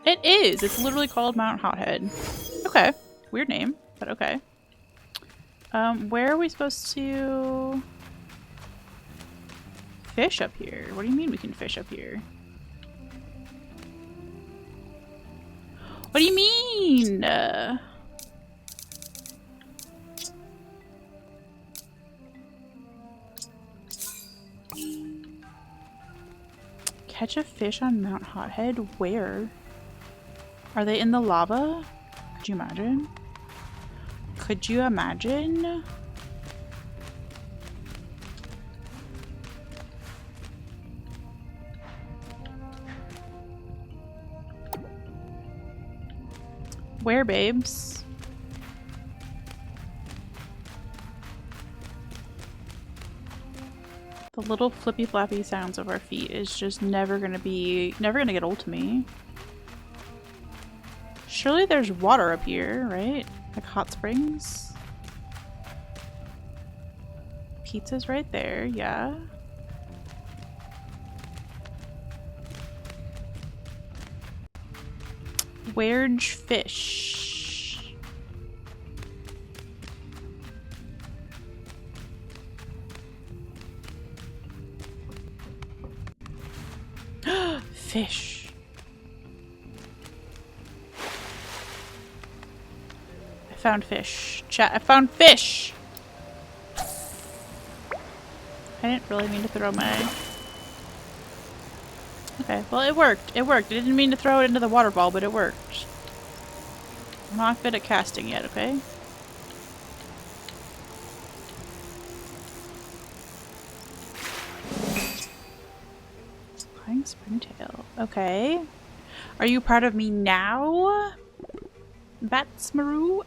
It is! It's literally called Mount Hothead. Okay. Weird name, but okay. Where are we supposed to fish up here? What do you mean we can fish up here? What do you mean? Catch a fish on Mount Hothead? Where? Are they in the lava? Could you imagine? Could you imagine? Where, babes? The little flippy flappy sounds of our feet is just never gonna get old to me. Surely there's water up here, right? Like hot springs? Pizza's right there, yeah. Where'd fish? Fish. I found fish. Chat, I found fish! I didn't really mean to throw my... Okay, well it worked. It worked. I didn't mean to throw it into the waterfall, but it worked. I'm not good at casting yet, okay? Flying springtail. Okay. Are you proud of me now? Batsmaroo?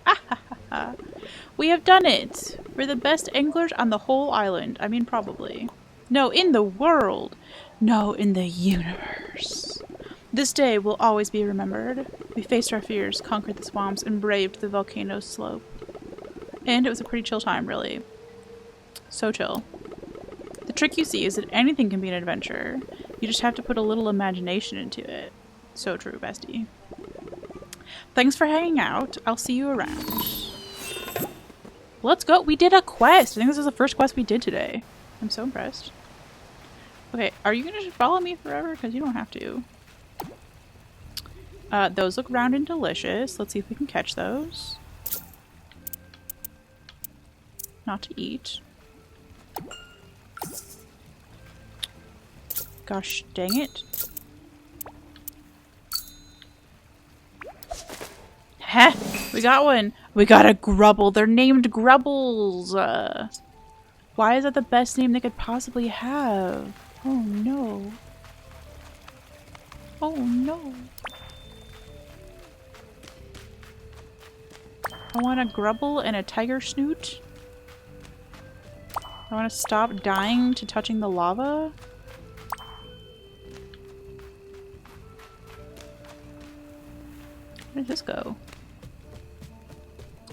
We have done it! We're the best anglers on the whole island. I mean, probably. No, in the world! No, in the universe. This day will always be remembered. We faced our fears, conquered the swamps, and braved the volcano's slope. And it was a pretty chill time, really. So chill. The trick you see is that anything can be an adventure. You just have to put a little imagination into it. So true, bestie. Thanks for hanging out. I'll see you around. Let's go. We did a quest. I think this is the first quest we did today. I'm so impressed. Okay, are you gonna just follow me forever? Because you don't have to. Those look round and delicious. Let's see if we can catch those. Not to eat. Gosh dang it. Heh! We got one! We got a grubble! They're named Grubbles! Why is that the best name they could possibly have? Oh no. Oh no. I want a grubble and a tiger snoot. I want to stop dying to touching the lava. Where did this go?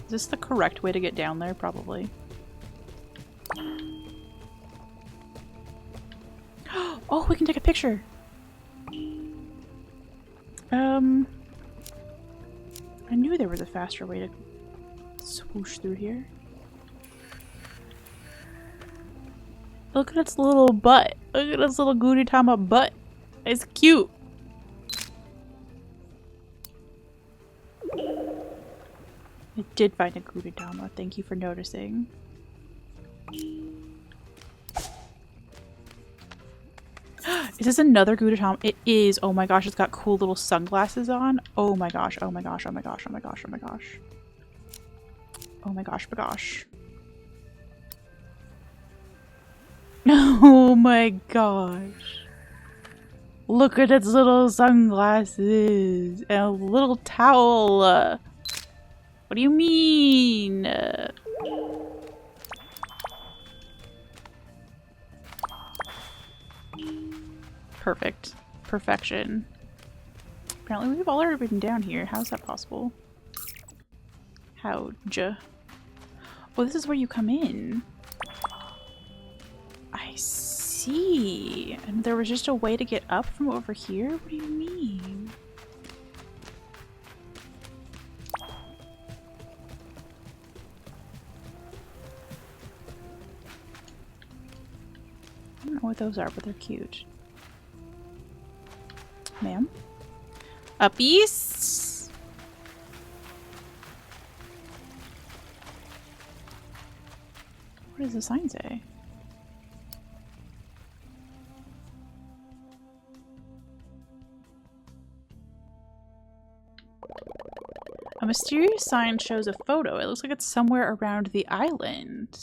Is this the correct way to get down there? Probably. Oh, we can take a picture! I knew there was a faster way to swoosh through here. Look at its little butt. Look at its little Gudetama butt. It's cute. I did find a Gudetama. Thank you for noticing. Is this another Gudetama? It is. Oh my gosh, it's got cool little sunglasses on. Oh my gosh, oh my gosh, oh my gosh, oh my gosh, oh my gosh. Oh my gosh, my gosh. Oh my gosh. Look at its little sunglasses and a little towel. What do you mean? Perfect. Perfection. Apparently we've already been down here. How is that possible? Howja. Oh, this is where you come in. I see. And there was just a way to get up from over here? What do you mean? I don't know what those are, but they're cute. Ma'am? Uppies? What does the sign say? A mysterious sign shows a photo. It looks like it's somewhere around the island.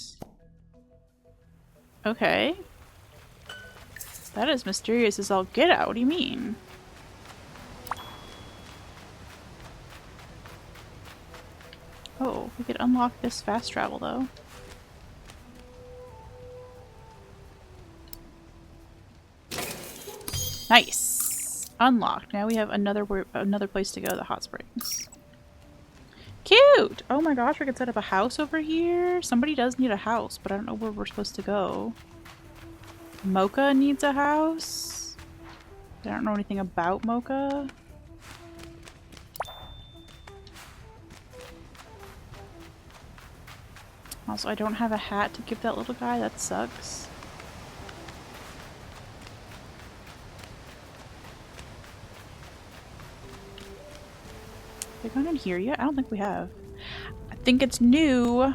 Okay. That is mysterious as all get out. What do you mean? Oh, we could unlock this fast travel though. Nice! Unlocked. Now we have another place to go, the hot springs. Cute! Oh my gosh, we could set up a house over here. Somebody does need a house, but I don't know where we're supposed to go. Mocha needs a house. I don't know anything about Mocha. Also, I don't have a hat to give that little guy. That sucks. Have we gone in here yet? I don't think we have. I think it's new.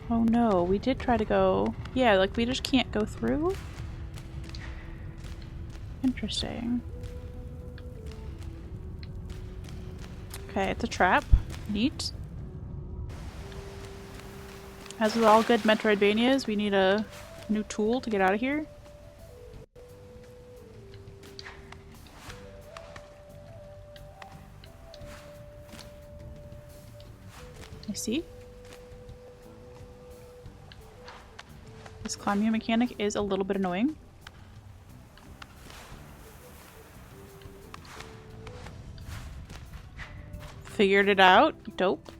Oh no, we did try to go. Yeah, like we just can't go through? Interesting. Okay, it's a trap. Neat. As with all good Metroidvanias, we need a new tool to get out of here. I see. This climbing mechanic is a little bit annoying. Figured it out. Dope.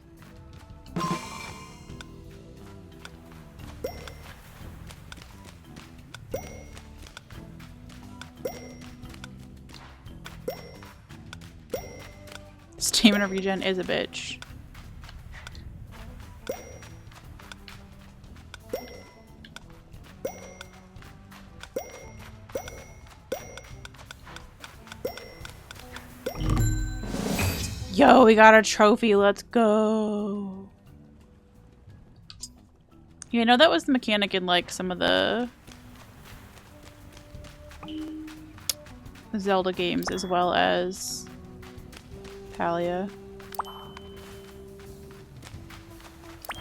Stamina regen is a bitch. Yo, we got a trophy. Let's go. You know, that was the mechanic in like some of the Zelda games as well as Talia. I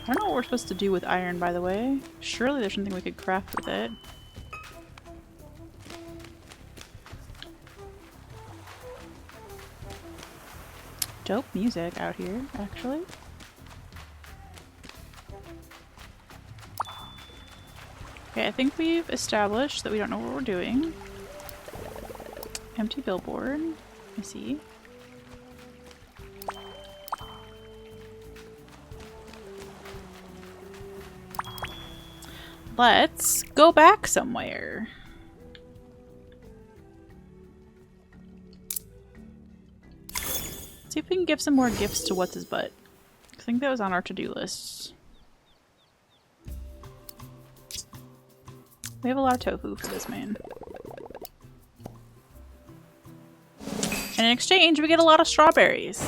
don't know what we're supposed to do with iron, by the way. Surely there's something we could craft with it. Dope music out here, actually. Okay, I think we've established that we don't know what we're doing. Empty billboard. I see. Let's go back somewhere. See if we can give some more gifts to what's his butt. I think that was on our to-do list. We have a lot of tofu for this man. And in exchange, we get a lot of strawberries.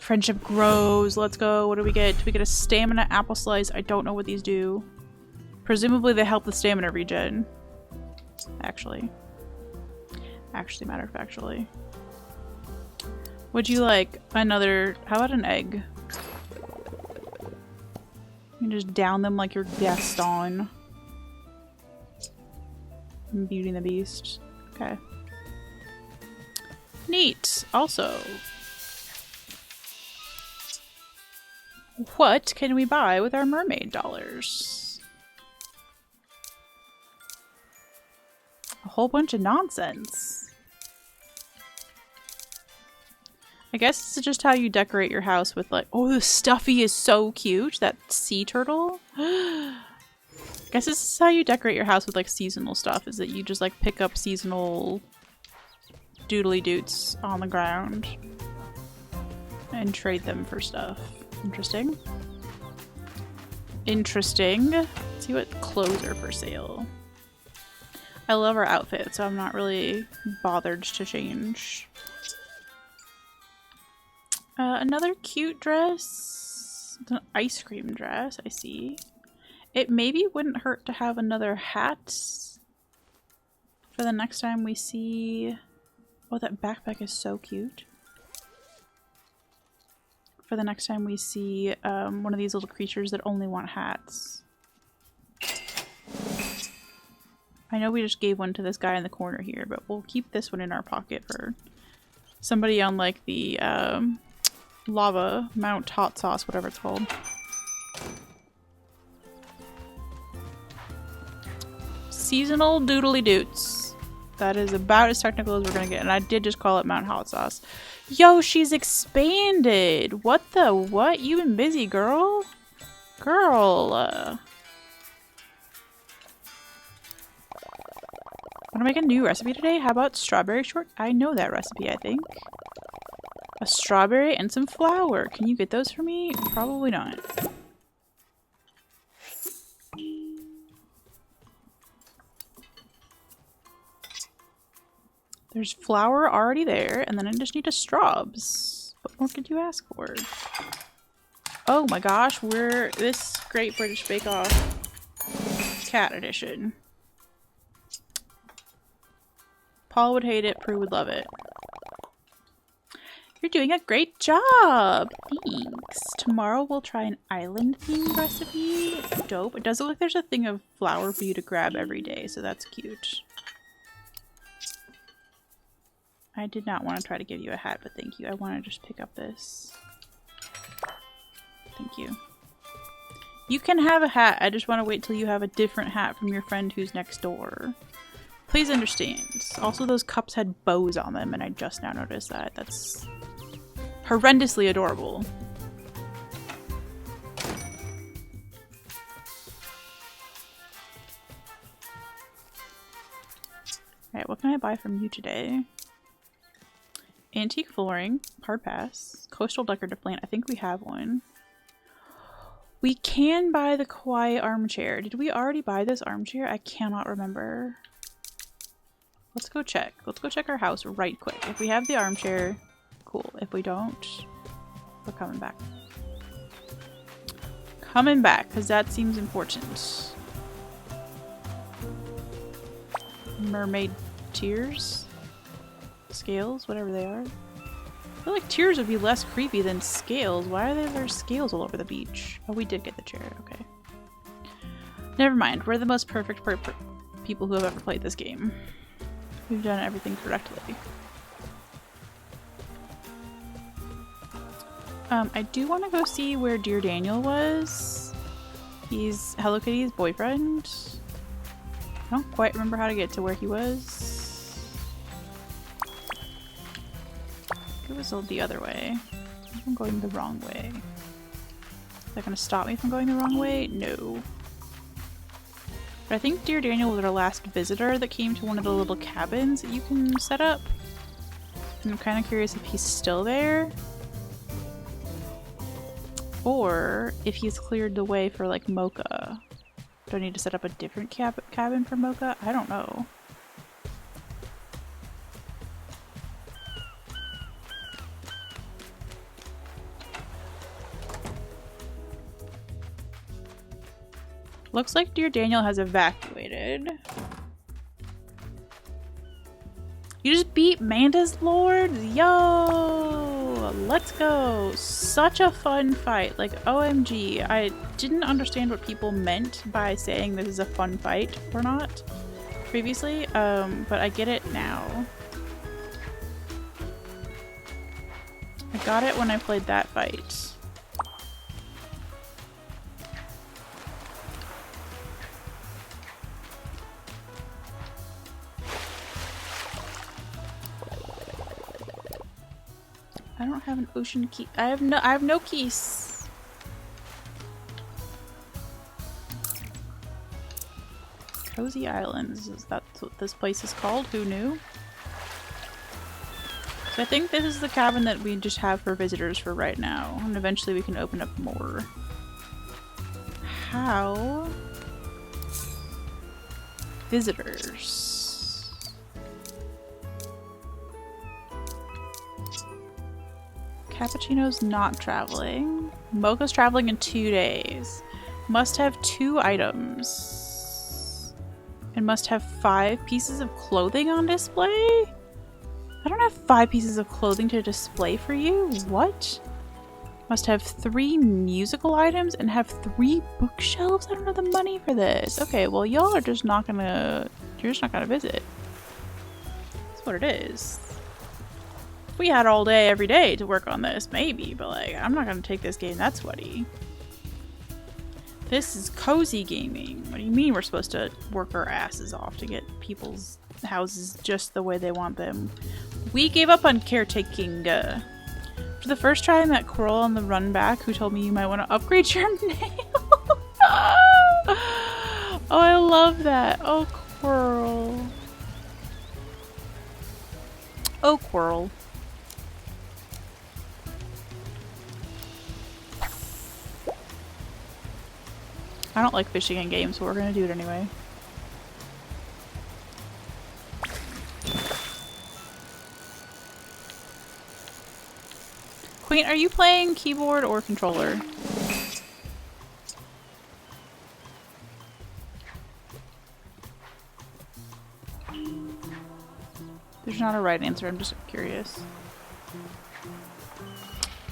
Friendship grows. Let's go. What do we get? Do we get a stamina apple slice? I don't know what these do. Presumably they help the stamina regen. Actually, matter of factly. Would you like another... How about an egg? You can just down them like you're Gaston. Beauty and the Beast. Okay. Neat. Also, what can we buy with our mermaid dollars? A whole bunch of nonsense. I guess this is just how you decorate your house with like, oh, the stuffy is so cute. That sea turtle. I guess this is how you decorate your house with like seasonal stuff, is that you just like pick up seasonal doodly doots on the ground and trade them for stuff. Interesting. Interesting. Let's see what clothes are for sale. I love our outfit, so I'm not really bothered to change. Another cute dress. It's an ice cream dress, I see. It maybe wouldn't hurt to have another hat for the next time we see... Oh, that backpack is so cute. For the next time we see one of these little creatures that only want hats. I know we just gave one to this guy in the corner here, but we'll keep this one in our pocket for somebody on like the lava Mount Hot Sauce, whatever it's called. Seasonal doodly doots. That is about as technical as we're gonna get, and I did just call it Mount Hot Sauce. Yo, she's expanded! What the what? You been busy, girl? Girl! Want to make a new recipe today? How about strawberry short? I know that recipe, I think. A strawberry and some flour. Can you get those for me? Probably not. There's flour already there, and then I just need a straws. What more could you ask for? Oh my gosh, we're this Great British Bake Off Cat Edition. Paul would hate it, Prue would love it. You're doing a great job! Thanks. Tomorrow we'll try an island-themed recipe. Dope. It does look like there's a thing of flour for you to grab every day, so that's cute. I did not want to try to give you a hat, but thank you. I want to just pick up this. Thank you. You can have a hat. I just want to wait till you have a different hat from your friend who's next door. Please understand. Also, those cups had bows on them, and I just now noticed that. That's horrendously adorable. Alright, what can I buy from you today? Antique flooring, hard pass, coastal decorative plant. I think we have one. We can buy the quiet armchair. Did we already buy this armchair? I cannot remember. Let's go check. Let's go check our house right quick. If we have the armchair, cool. If we don't, we're coming back. Coming back, because that seems important. Mermaid tears? Scales? Whatever they are. I feel like tears would be less creepy than scales. Why are there scales all over the beach? Oh, we did get the chair. Okay. Never mind. We're the most perfect people who have ever played this game. We've done everything correctly. I do want to go see where Dear Daniel was. He's Hello Kitty's boyfriend. I don't quite remember how to get to where he was. It was the other way. I'm going the wrong way. Is that gonna stop me from going the wrong way? No. But I think Dear Daniel was our last visitor that came to one of the little cabins that you can set up. And I'm kind of curious if he's still there. Or if he's cleared the way for like Mocha. Do I need to set up a different cabin for Mocha? I don't know. Looks like Dear Daniel has evacuated. You just beat Manda's Lord? Yo! Let's go! Such a fun fight. Like, OMG. I didn't understand what people meant by saying this is a fun fight or not previously, but I get it now. I got it when I played that fight. I don't have an ocean key. I have no keys. Cozy Islands. Is that what this place is called? Who knew? So I think this is the cabin that we just have for visitors for right now. And eventually we can open up more. How? Visitors. Cappuccino's not traveling. Mocha's traveling in 2 days. Must have 2 items. And must have 5 pieces of clothing on display? I don't have 5 pieces of clothing to display for you? What? Must have 3 musical items and have 3 bookshelves? I don't have the money for this. Okay, well y'all are just not gonna... You're just not gonna visit. That's what it is. If we had all day every day to work on this, maybe, but like, I'm not gonna take this game that sweaty. This is cozy gaming. What do you mean we're supposed to work our asses off to get people's houses just the way they want them? We gave up on caretaking. For the first try, I met Coral on the run back who told me you might want to upgrade your nail. Oh, I love that. Oh, Coral. Oh, Coral. I don't like fishing in games, so we're gonna do it anyway. Queen, are you playing keyboard or controller? There's not a right answer, I'm just curious.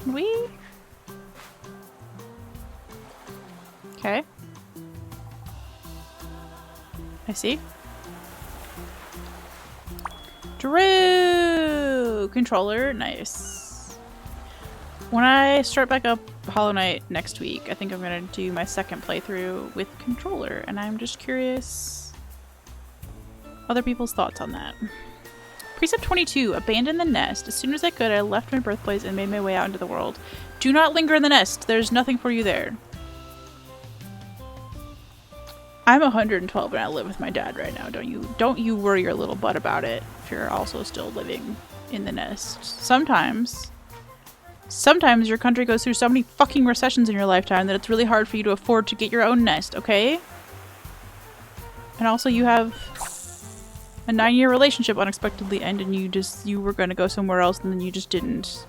Can we? Okay. I see. Drew! Controller, nice. When I start back up Hollow Knight next week, I think I'm gonna do my second playthrough with controller, and I'm just curious other people's thoughts on that. Precept 22, abandon the nest. As soon as I could, I left my birthplace and made my way out into the world. Do not linger in the nest. There's nothing for you there. I'm 112 and I live with my dad right now. Don't you worry your little butt about it if you're also still living in the nest. Sometimes your country goes through so many fucking recessions in your lifetime that it's really hard for you to afford to get your own nest, okay? And also you have a 9-year relationship unexpectedly end and you were gonna go somewhere else and then you just didn't.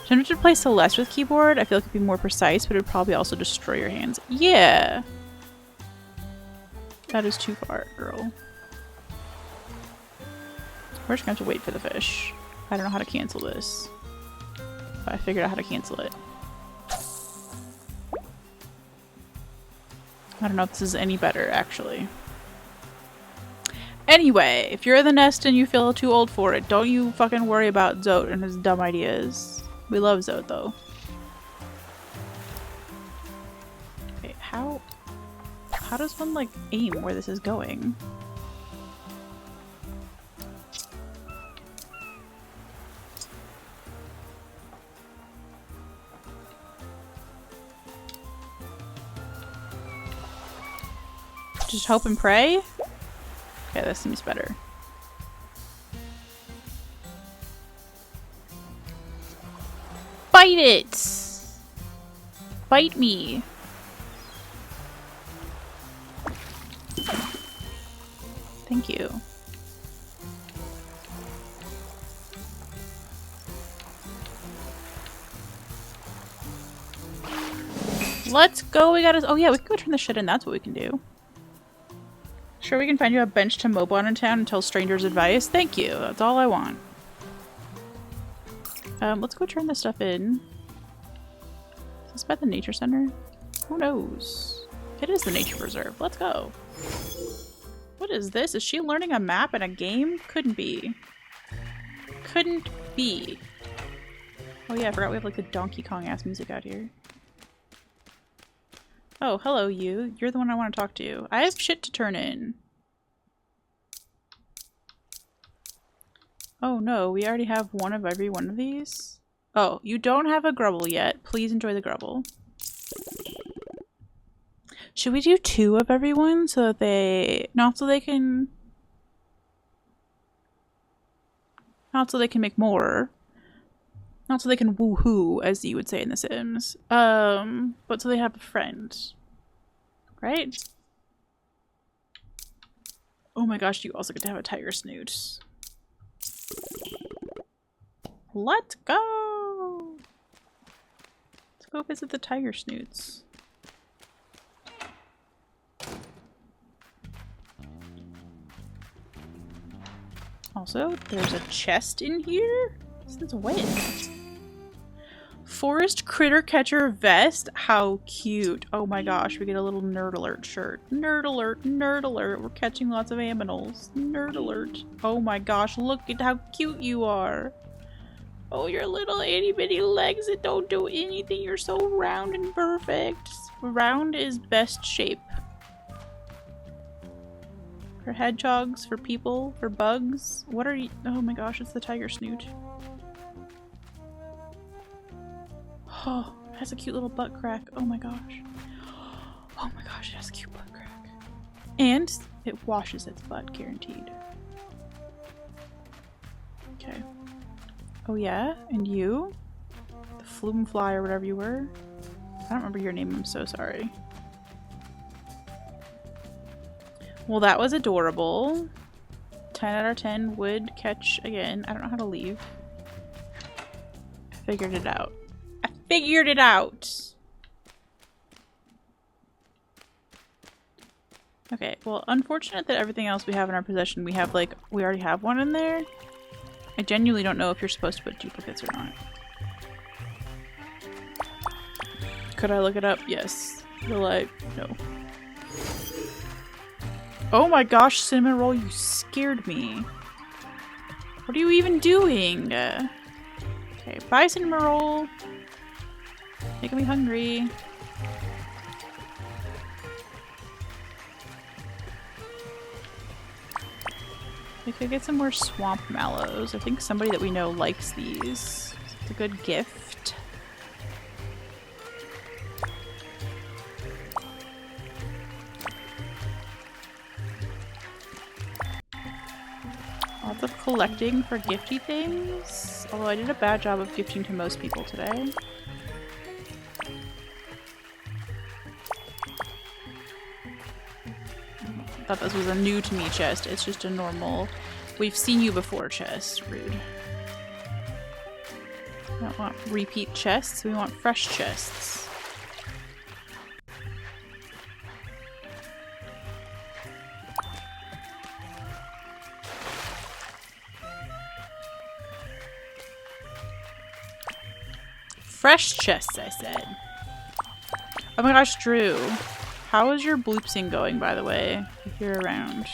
Tempted to play Celeste with keyboard. I feel like it'd be more precise, but it would probably also destroy your hands. Yeah! That is too far, girl. We're just gonna have to wait for the fish. I don't know how to cancel this. But I figured out how to cancel it. I don't know if this is any better, actually. Anyway, if you're in the nest and you feel too old for it, don't you fucking worry about Zote and his dumb ideas. We love Zote, though. Okay, how does one, like, aim where this is going? Just hope and pray? Okay, that seems better. Bite it! Bite me! Thank you. Let's go, we gotta- oh yeah, we can go turn this shit in, that's what we can do. Sure, we can find you a bench to mope on in town and tell strangers advice? Thank you, that's all I want. Let's go turn this stuff in. Is this by the nature center? Who knows? It is the nature preserve. Let's go. What is this? Is she learning a map in a game? Couldn't be. Couldn't be. Oh yeah, I forgot we have like the Donkey Kong ass music out here. Oh, hello you. You're the one I want to talk to. I have shit to turn in. Oh no, we already have one of every one of these? Oh, you don't have a grubble yet. Please enjoy the grubble. Should we do 2 of everyone so that they... Not so they can make more. Not so they can woohoo, as you would say in The Sims. But so they have a friend. Right? Oh my gosh, you also get to have a tiger snoot. Let's go! Go visit the tiger snoots. Also, there's a chest in here? Since when? Forest Critter Catcher Vest? How cute. Oh my gosh, we get a little Nerd Alert shirt. Nerd Alert, Nerd Alert. We're catching lots of aminals. Nerd Alert. Oh my gosh, look at how cute you are. Oh, your little itty bitty legs that don't do anything. You're so round and perfect. Round is best shape. For hedgehogs, for people, for bugs. What are you? Oh my gosh, it's the tiger snoot. Oh, it has a cute little butt crack. Oh my gosh. Oh my gosh, it has a cute butt crack. And it washes its butt, guaranteed. Okay. Oh yeah? And you? The flume fly or whatever you were? I don't remember your name, I'm so sorry. Well, that was adorable. 10 out of 10 would catch again. I don't know how to leave. I figured it out. I figured it out! Okay, well, unfortunate that everything else we have in our possession, we already have one in there. I genuinely don't know if you're supposed to put duplicates or not. Could I look it up? Yes. Will I? No. Oh my gosh, Cinnamon Roll, you scared me. What are you even doing? Okay, bye Cinnamon Roll. Making me hungry. We could get some more swamp mallows. I think somebody that we know likes these. It's a good gift. Lots of collecting for gifty things. Although I did a bad job of gifting to most people today. I thought this was a new to me chest. It's just a normal, we've seen you before chest. Rude. We don't want repeat chests, we want fresh chests. Fresh chests, I said. Oh my gosh, Drew. How is your bloopsing going, by the way? If you're around.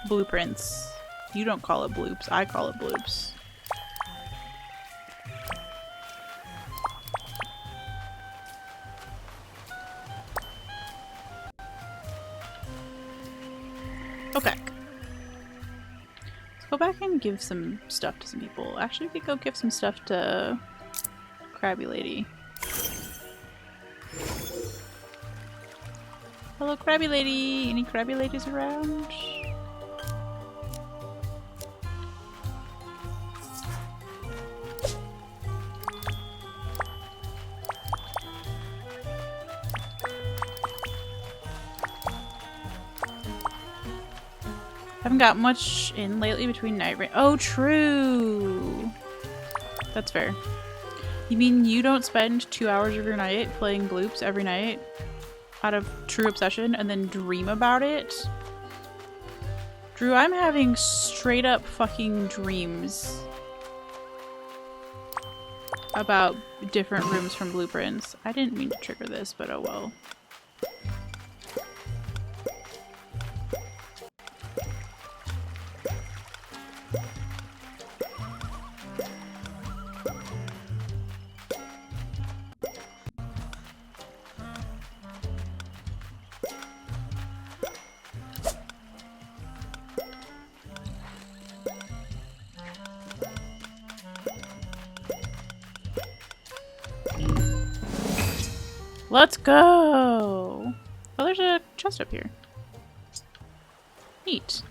Blueprints. You don't call it bloops. I call it bloops. Okay. Let's go back and give some stuff to some people. Actually, we could go give some stuff to Krabby Lady. Hello, Krabby Lady! Any Krabby Ladies around? Haven't got much in lately between night rain. Oh, true! That's fair. You mean you don't spend 2 hours of your night playing bloops every night? Out of true obsession and then dream about it? Drew, I'm having straight up fucking dreams about different rooms from Blueprints. I didn't mean to trigger this, but oh well. Let's go! Oh, there's a chest up here. Neat.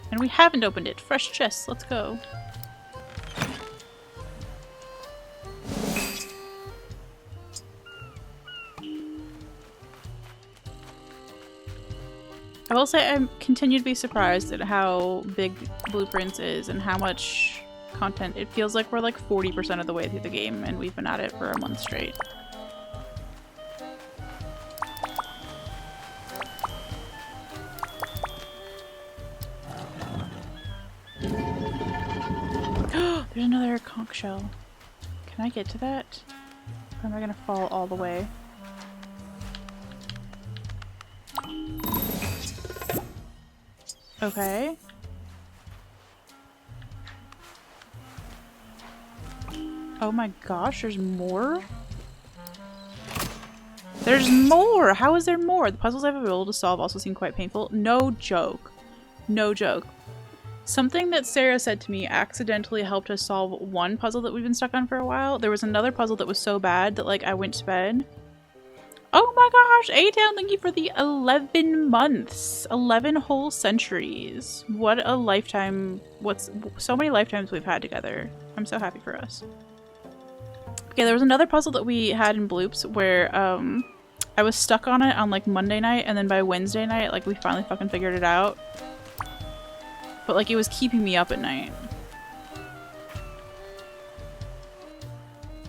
And we haven't opened it. Fresh chests. Let's go. I will say I continue to be surprised at how big Blueprints is and how much content. It feels like we're like 40% of the way through the game and we've been at it for a month straight. There's another conch shell. Can I get to that? Or am I gonna fall all the way? Okay. Oh my gosh, there's more? There's more! How is there more? The puzzles I've been able to solve also seem quite painful. No joke. No joke. Something that Sarah said to me accidentally helped us solve one puzzle that we've been stuck on for a while. There was another puzzle that was so bad that, like, I went to bed. Oh my gosh! A-Town, thank you for the 11 months! 11 whole centuries. What a lifetime. So many lifetimes we've had together. I'm so happy for us. Okay, there was another puzzle that we had in Bloops where I was stuck on it on like Monday night, and then by Wednesday night, like, we finally fucking figured it out. But like, it was keeping me up at night.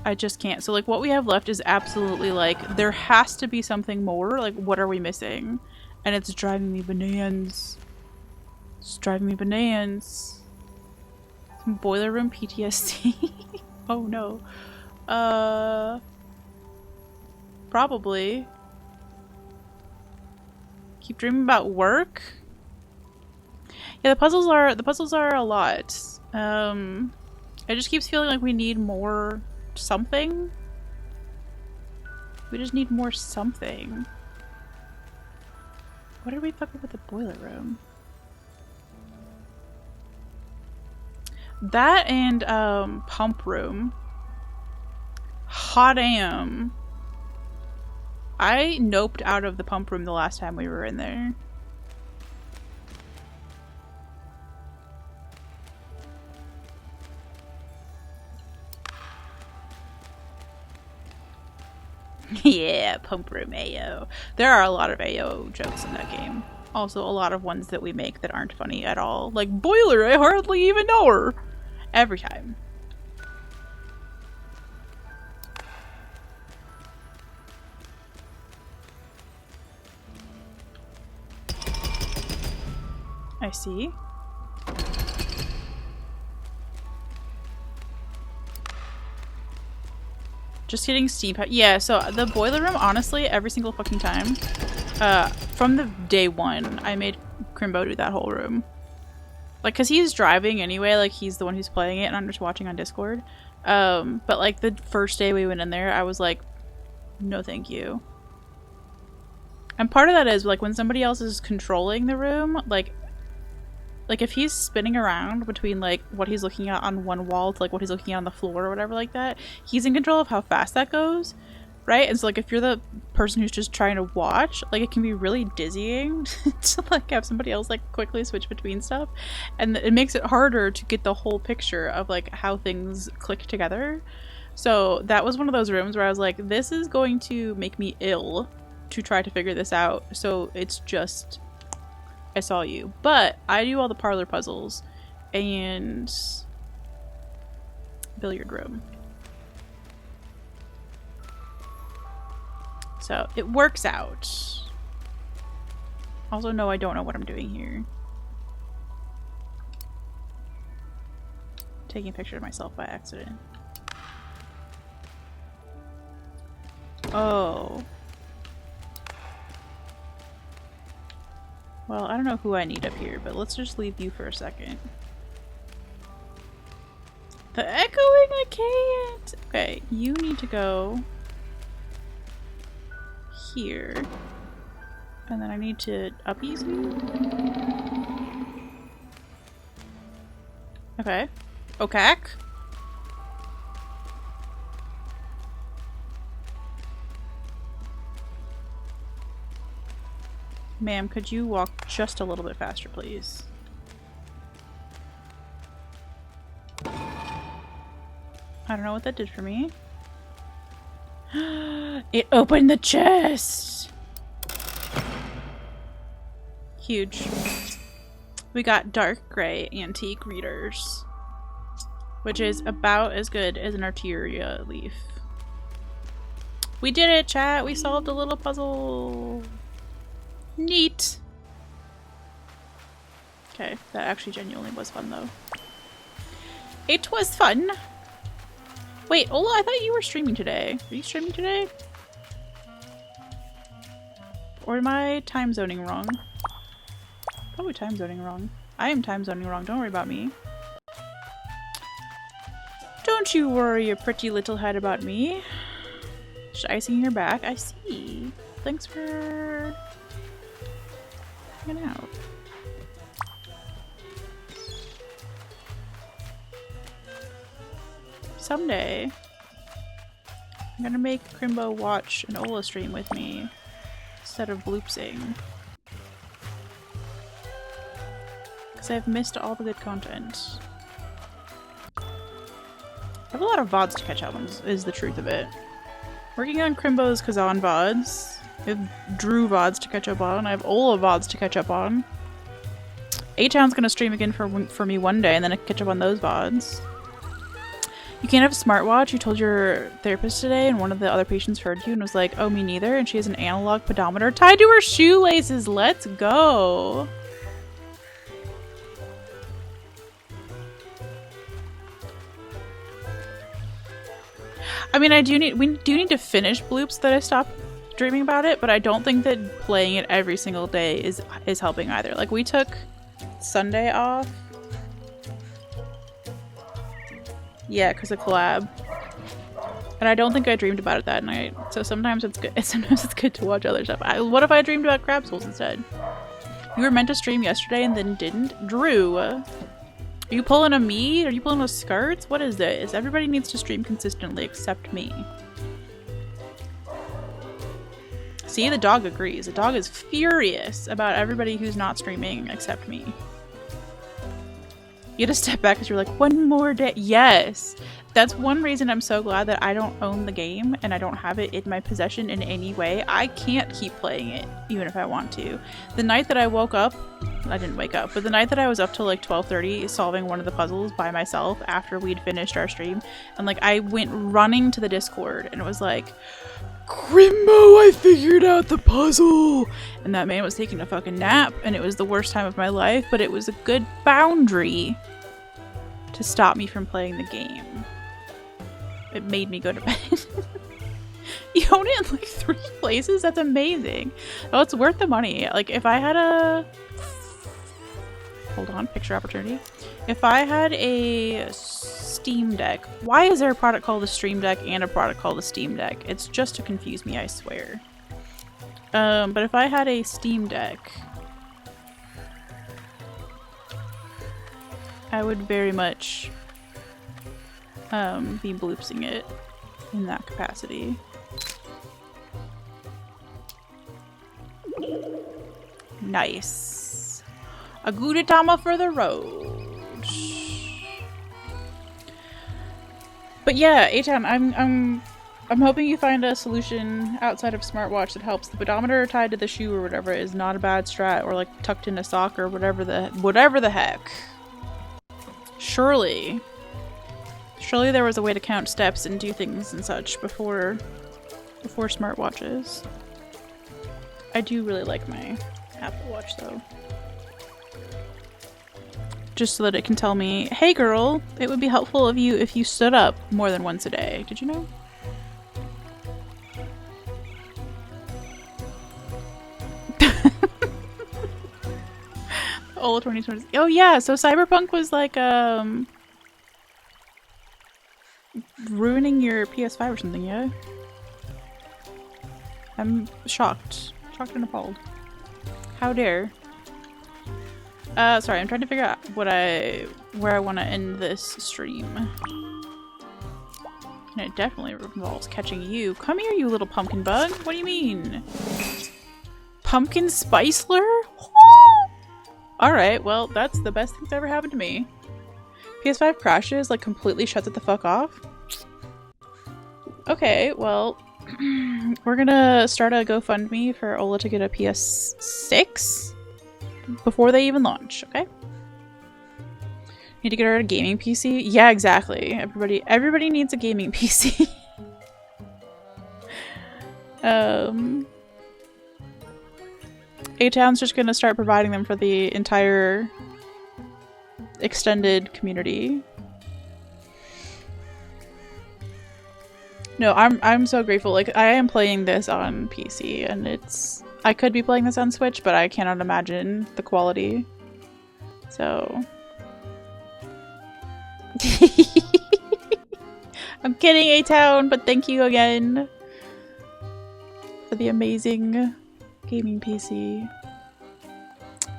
I just can't. So like, what we have left is absolutely like, there has to be something more. Like, what are we missing? And it's driving me bananas. It's driving me bananas. Some boiler room PTSD. Oh no. Probably. Keep dreaming about work? Yeah, the puzzles are a lot. It just keeps feeling like we need more something. We just need more something. What did we fuck up with the boiler room? That and pump room. Hot damn. I noped out of the pump room the last time we were in there. Yeah, pump room AO. There are a lot of AO jokes in that game. Also, a lot of ones that we make that aren't funny at all. Like, boiler, I hardly even know her. Every time. I see. Just hitting steam. Yeah, so the boiler room, honestly, every single fucking time, from the day one, I made Crimbo do that whole room. Like, cause he's driving anyway, like, he's the one who's playing it, and I'm just watching on Discord. But like, the first day we went in there, I was like, no thank you. And part of that is, like, when somebody else is controlling the room, like if he's spinning around between like what he's looking at on one wall to like what he's looking at on the floor or whatever like that, he's in control of how fast that goes, right? And so like, if you're the person who's just trying to watch, like, it can be really dizzying to like have somebody else like quickly switch between stuff, and it makes it harder to get the whole picture of like how things click together. So that was one of those rooms where I was like, this is going to make me ill to try to figure this out, so it's just, I saw you. But I do all the parlor puzzles and billiard room. So it works out. Also, no, I don't know what I'm doing here. Taking a picture of myself by accident. Oh. Well, I don't know who I need up here, but let's just leave you for a second. The echoing, I can't! Okay, you need to go here. And then I need to up-ease you? Okay. Okay. Ma'am, could you walk just a little bit faster, please? I don't know what that did for me. It opened the chest! Huge. We got dark gray antique readers, which is about as good as an arteria leaf. We did it, chat! We solved a little puzzle! Neat! Okay. Okay, that actually genuinely was fun though. It was fun! Wait, Ola, I thought you were streaming today. Are you streaming today? Or am I time zoning wrong? Probably time zoning wrong. I am time zoning wrong, don't worry about me. Don't you worry your pretty little head about me. Just icing your back. I see. Thanks for hanging out. Someday, I'm gonna make Crimbo watch an Ola stream with me instead of bloopsing. Because I've missed all the good content. I have a lot of VODs to catch up on, is the truth of it. Working on Crimbo's Kazan VODs. I have Drew VODs to catch up on. I have Ola VODs to catch up on. A-Town's gonna stream again for me one day and then I can catch up on those VODs. You can't have a smartwatch. You told your therapist today and one of the other patients heard you and was like, oh, me neither. And she has an analog pedometer tied to her shoelaces. Let's go. I mean, we do need to finish bloops that I stopped dreaming about it, but I don't think that playing it every single day is helping either. Like, we took Sunday off. Yeah, because of collab. And I don't think I dreamed about it that night. So sometimes it's good. Sometimes it's good to watch other stuff. What if I dreamed about crab souls instead? You were meant to stream yesterday and then didn't? Drew, are you pulling a me? Are you pulling a skirts? What is this? Everybody needs to stream consistently except me. See, the dog agrees. The dog is furious about everybody who's not streaming except me. You had to step back because you're like, one more day. Yes! That's one reason I'm so glad that I don't own the game and I don't have it in my possession in any way. I can't keep playing it, even if I want to. The night that I woke up, I didn't wake up, but the night that I was up till like 12:30 solving one of the puzzles by myself after we'd finished our stream, and like I went running to the Discord and it was like, Crimbo, I figured out the puzzle! And that man was taking a fucking nap and it was the worst time of my life, but it was a good boundary to stop me from playing the game. It made me go to bed. You own it in like 3 places? That's amazing. Oh, it's worth the money. Like if I had a... Hold on, picture opportunity. If I had a Steam Deck, why is there a product called the Stream Deck and a product called the Steam Deck? It's just to confuse me, I swear. But if I had a Steam Deck, I would very much be bloopsing it in that capacity. Nice. A Gudetama for the road. But yeah, A-Town, I'm hoping you find a solution outside of smartwatch that helps. The pedometer tied to the shoe or whatever is not a bad strat, or like tucked in a sock or whatever the heck. Surely there was a way to count steps and do things and such before smartwatches. I do really like my Apple Watch though. Just so that it can tell me, hey girl, it would be helpful of you if you stood up more than once a day. Did you know? Ola 2020. Oh yeah, so Cyberpunk was like ruining your PS5 or something, yeah? I'm shocked. Shocked and appalled. How dare. Sorry, I'm trying to figure out where I want to end this stream. And it definitely involves catching you. Come here, you little pumpkin bug. What do you mean? Pumpkin Spiceler? Alright, well, that's the best thing that's ever happened to me. PS5 crashes, like, completely shuts it the fuck off. Okay, well, we're gonna start a GoFundMe for Ola to get a PS6 before they even launch, okay? Need to get her a gaming PC? Yeah, exactly. Everybody needs a gaming PC. A-Town's just gonna start providing them for the entire extended community. No, I'm so grateful. Like, I am playing this on PC, and I could be playing this on Switch, but I cannot imagine the quality. So... I'm kidding, A-Town, but thank you again for the amazing gaming PC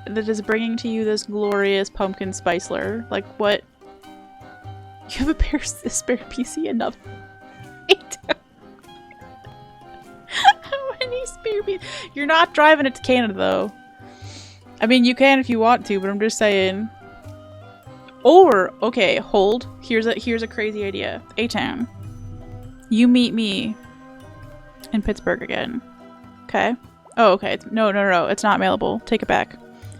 that is bringing to you this glorious pumpkin spiceler. Like, what? You have a spare PC? Another? A-Town. How many spare PCs? You're not driving it to Canada, though. I mean, you can if you want to, but I'm just saying. Or, okay, hold. Here's a crazy idea. A-Town. You meet me in Pittsburgh again. Okay? Oh, okay. No. It's not mailable. Take it back.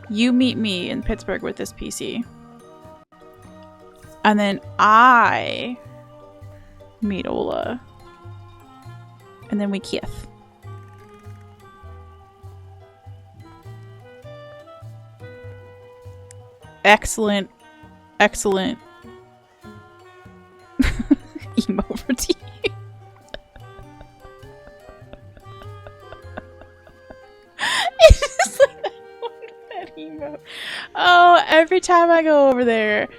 You meet me in Pittsburgh with this PC. And then I meet Ola. And then we kiss. Excellent. Excellent. Emo routine. It's just like that one Fed emo. Oh, every time I go over there,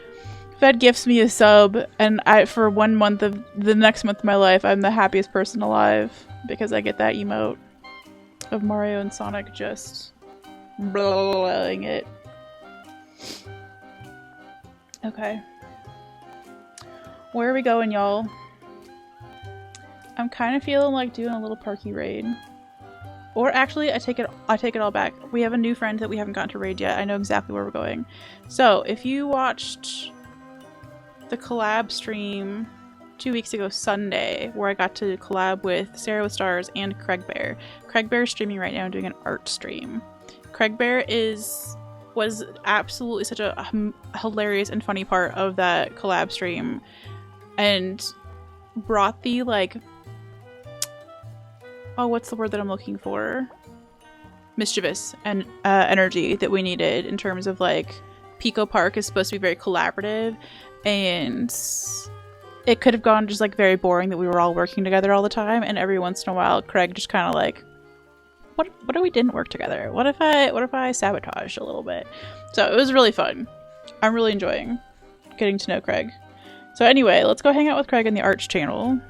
Fed gifts me a sub, and for 1 month of the next month of my life, I'm the happiest person alive because I get that emote of Mario and Sonic just blowing it. Okay. Where are we going, y'all? I'm kind of feeling like doing a little parky raid. Or actually, I take it all back. We have a new friend that we haven't gotten to raid yet. I know exactly where we're going. So, if you watched the collab stream 2 weeks ago Sunday, where I got to collab with Sarah with Stars and Craig Bear. Craig Bear is streaming right now and doing an art stream. Craig Bear was absolutely such a hilarious and funny part of that collab stream, and brought the, like, oh, what's the word that I'm looking for? Mischievous and energy that we needed in terms of, like, Pico Park is supposed to be very collaborative, and it could have gone just, like, very boring that we were all working together all the time, and every once in a while Craig just kind of like, what if we didn't work together? What if I sabotaged a little bit? So it was really fun. I'm really enjoying getting to know Craig. So anyway, let's go hang out with Craig in the Arch channel.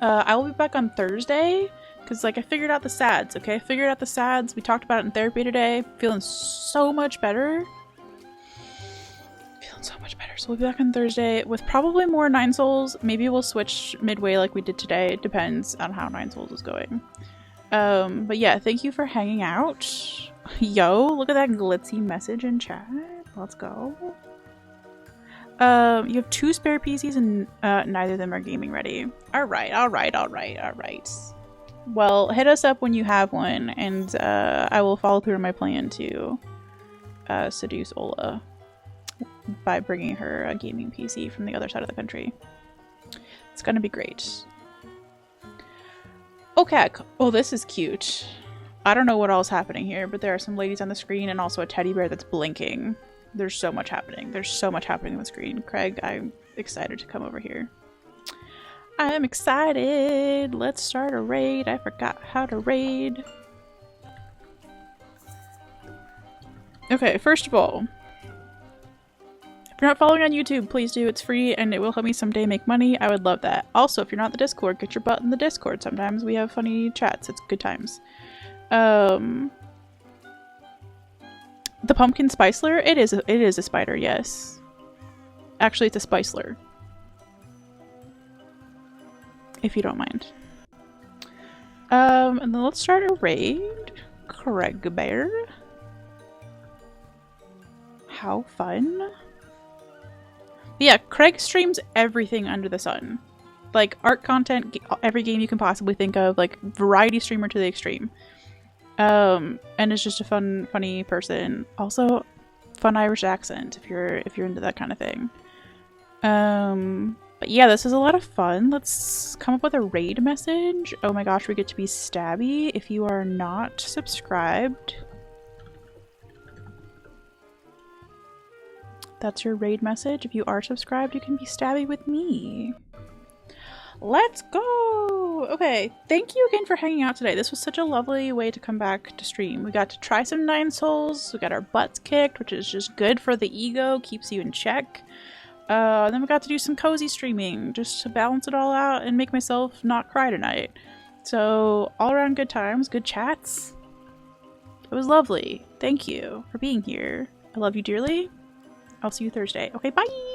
I will be back on Thursday because, like, I figured out the SADs, okay? I figured out the SADs. We talked about it in therapy today. Feeling so much better. So we'll be back on Thursday with probably more 9 Souls. Maybe we'll switch midway like we did today. It depends on how 9 Souls is going. But yeah, thank you for hanging out. Yo, look at that glitzy message in chat. Let's go. You have 2 spare PCs and neither of them are gaming ready. Alright. Well, hit us up when you have one, and I will follow through on my plan to seduce Ola by bringing her a gaming PC from the other side of the country. It's gonna be great. Okay. Oh, this is cute. I don't know what all is happening here, but there are some ladies on the screen and also a teddy bear that's blinking. There's so much happening. There's so much happening on the screen. Craig, I'm excited to come over here. I am excited. Let's start a raid. I forgot how to raid. Okay, first of all, if you're not following on YouTube, please do. It's free and it will help me someday make money. I would love that. Also, if you're not in the Discord, get your butt in the Discord. Sometimes we have funny chats. It's good times. The pumpkin spiceler? It is a spider, yes. Actually, it's a spiceler. If you don't mind. And then let's start a raid. Craig Bear. How fun. But yeah, Craig streams everything under the sun. Like, art content, every game you can possibly think of, like, variety streamer to the extreme. And it's just a funny person. Also, fun Irish accent if you're into that kind of thing. But yeah, this is a lot of fun. Let's come up with a raid message. Oh my gosh, we get to be stabby. If you are not subscribed, That's your raid message. If you are subscribed, you can be stabby with me. Let's go! Okay, thank you again for hanging out today. This was such a lovely way to come back to stream. We got to try some 9 souls, we got our butts kicked, which is just good for the ego, keeps you in check. Then we got to do some cozy streaming, just to balance it all out and make myself not cry tonight. So, all around good times, good chats. It was lovely. Thank you for being here. I love you dearly. I'll see you Thursday. Okay, bye!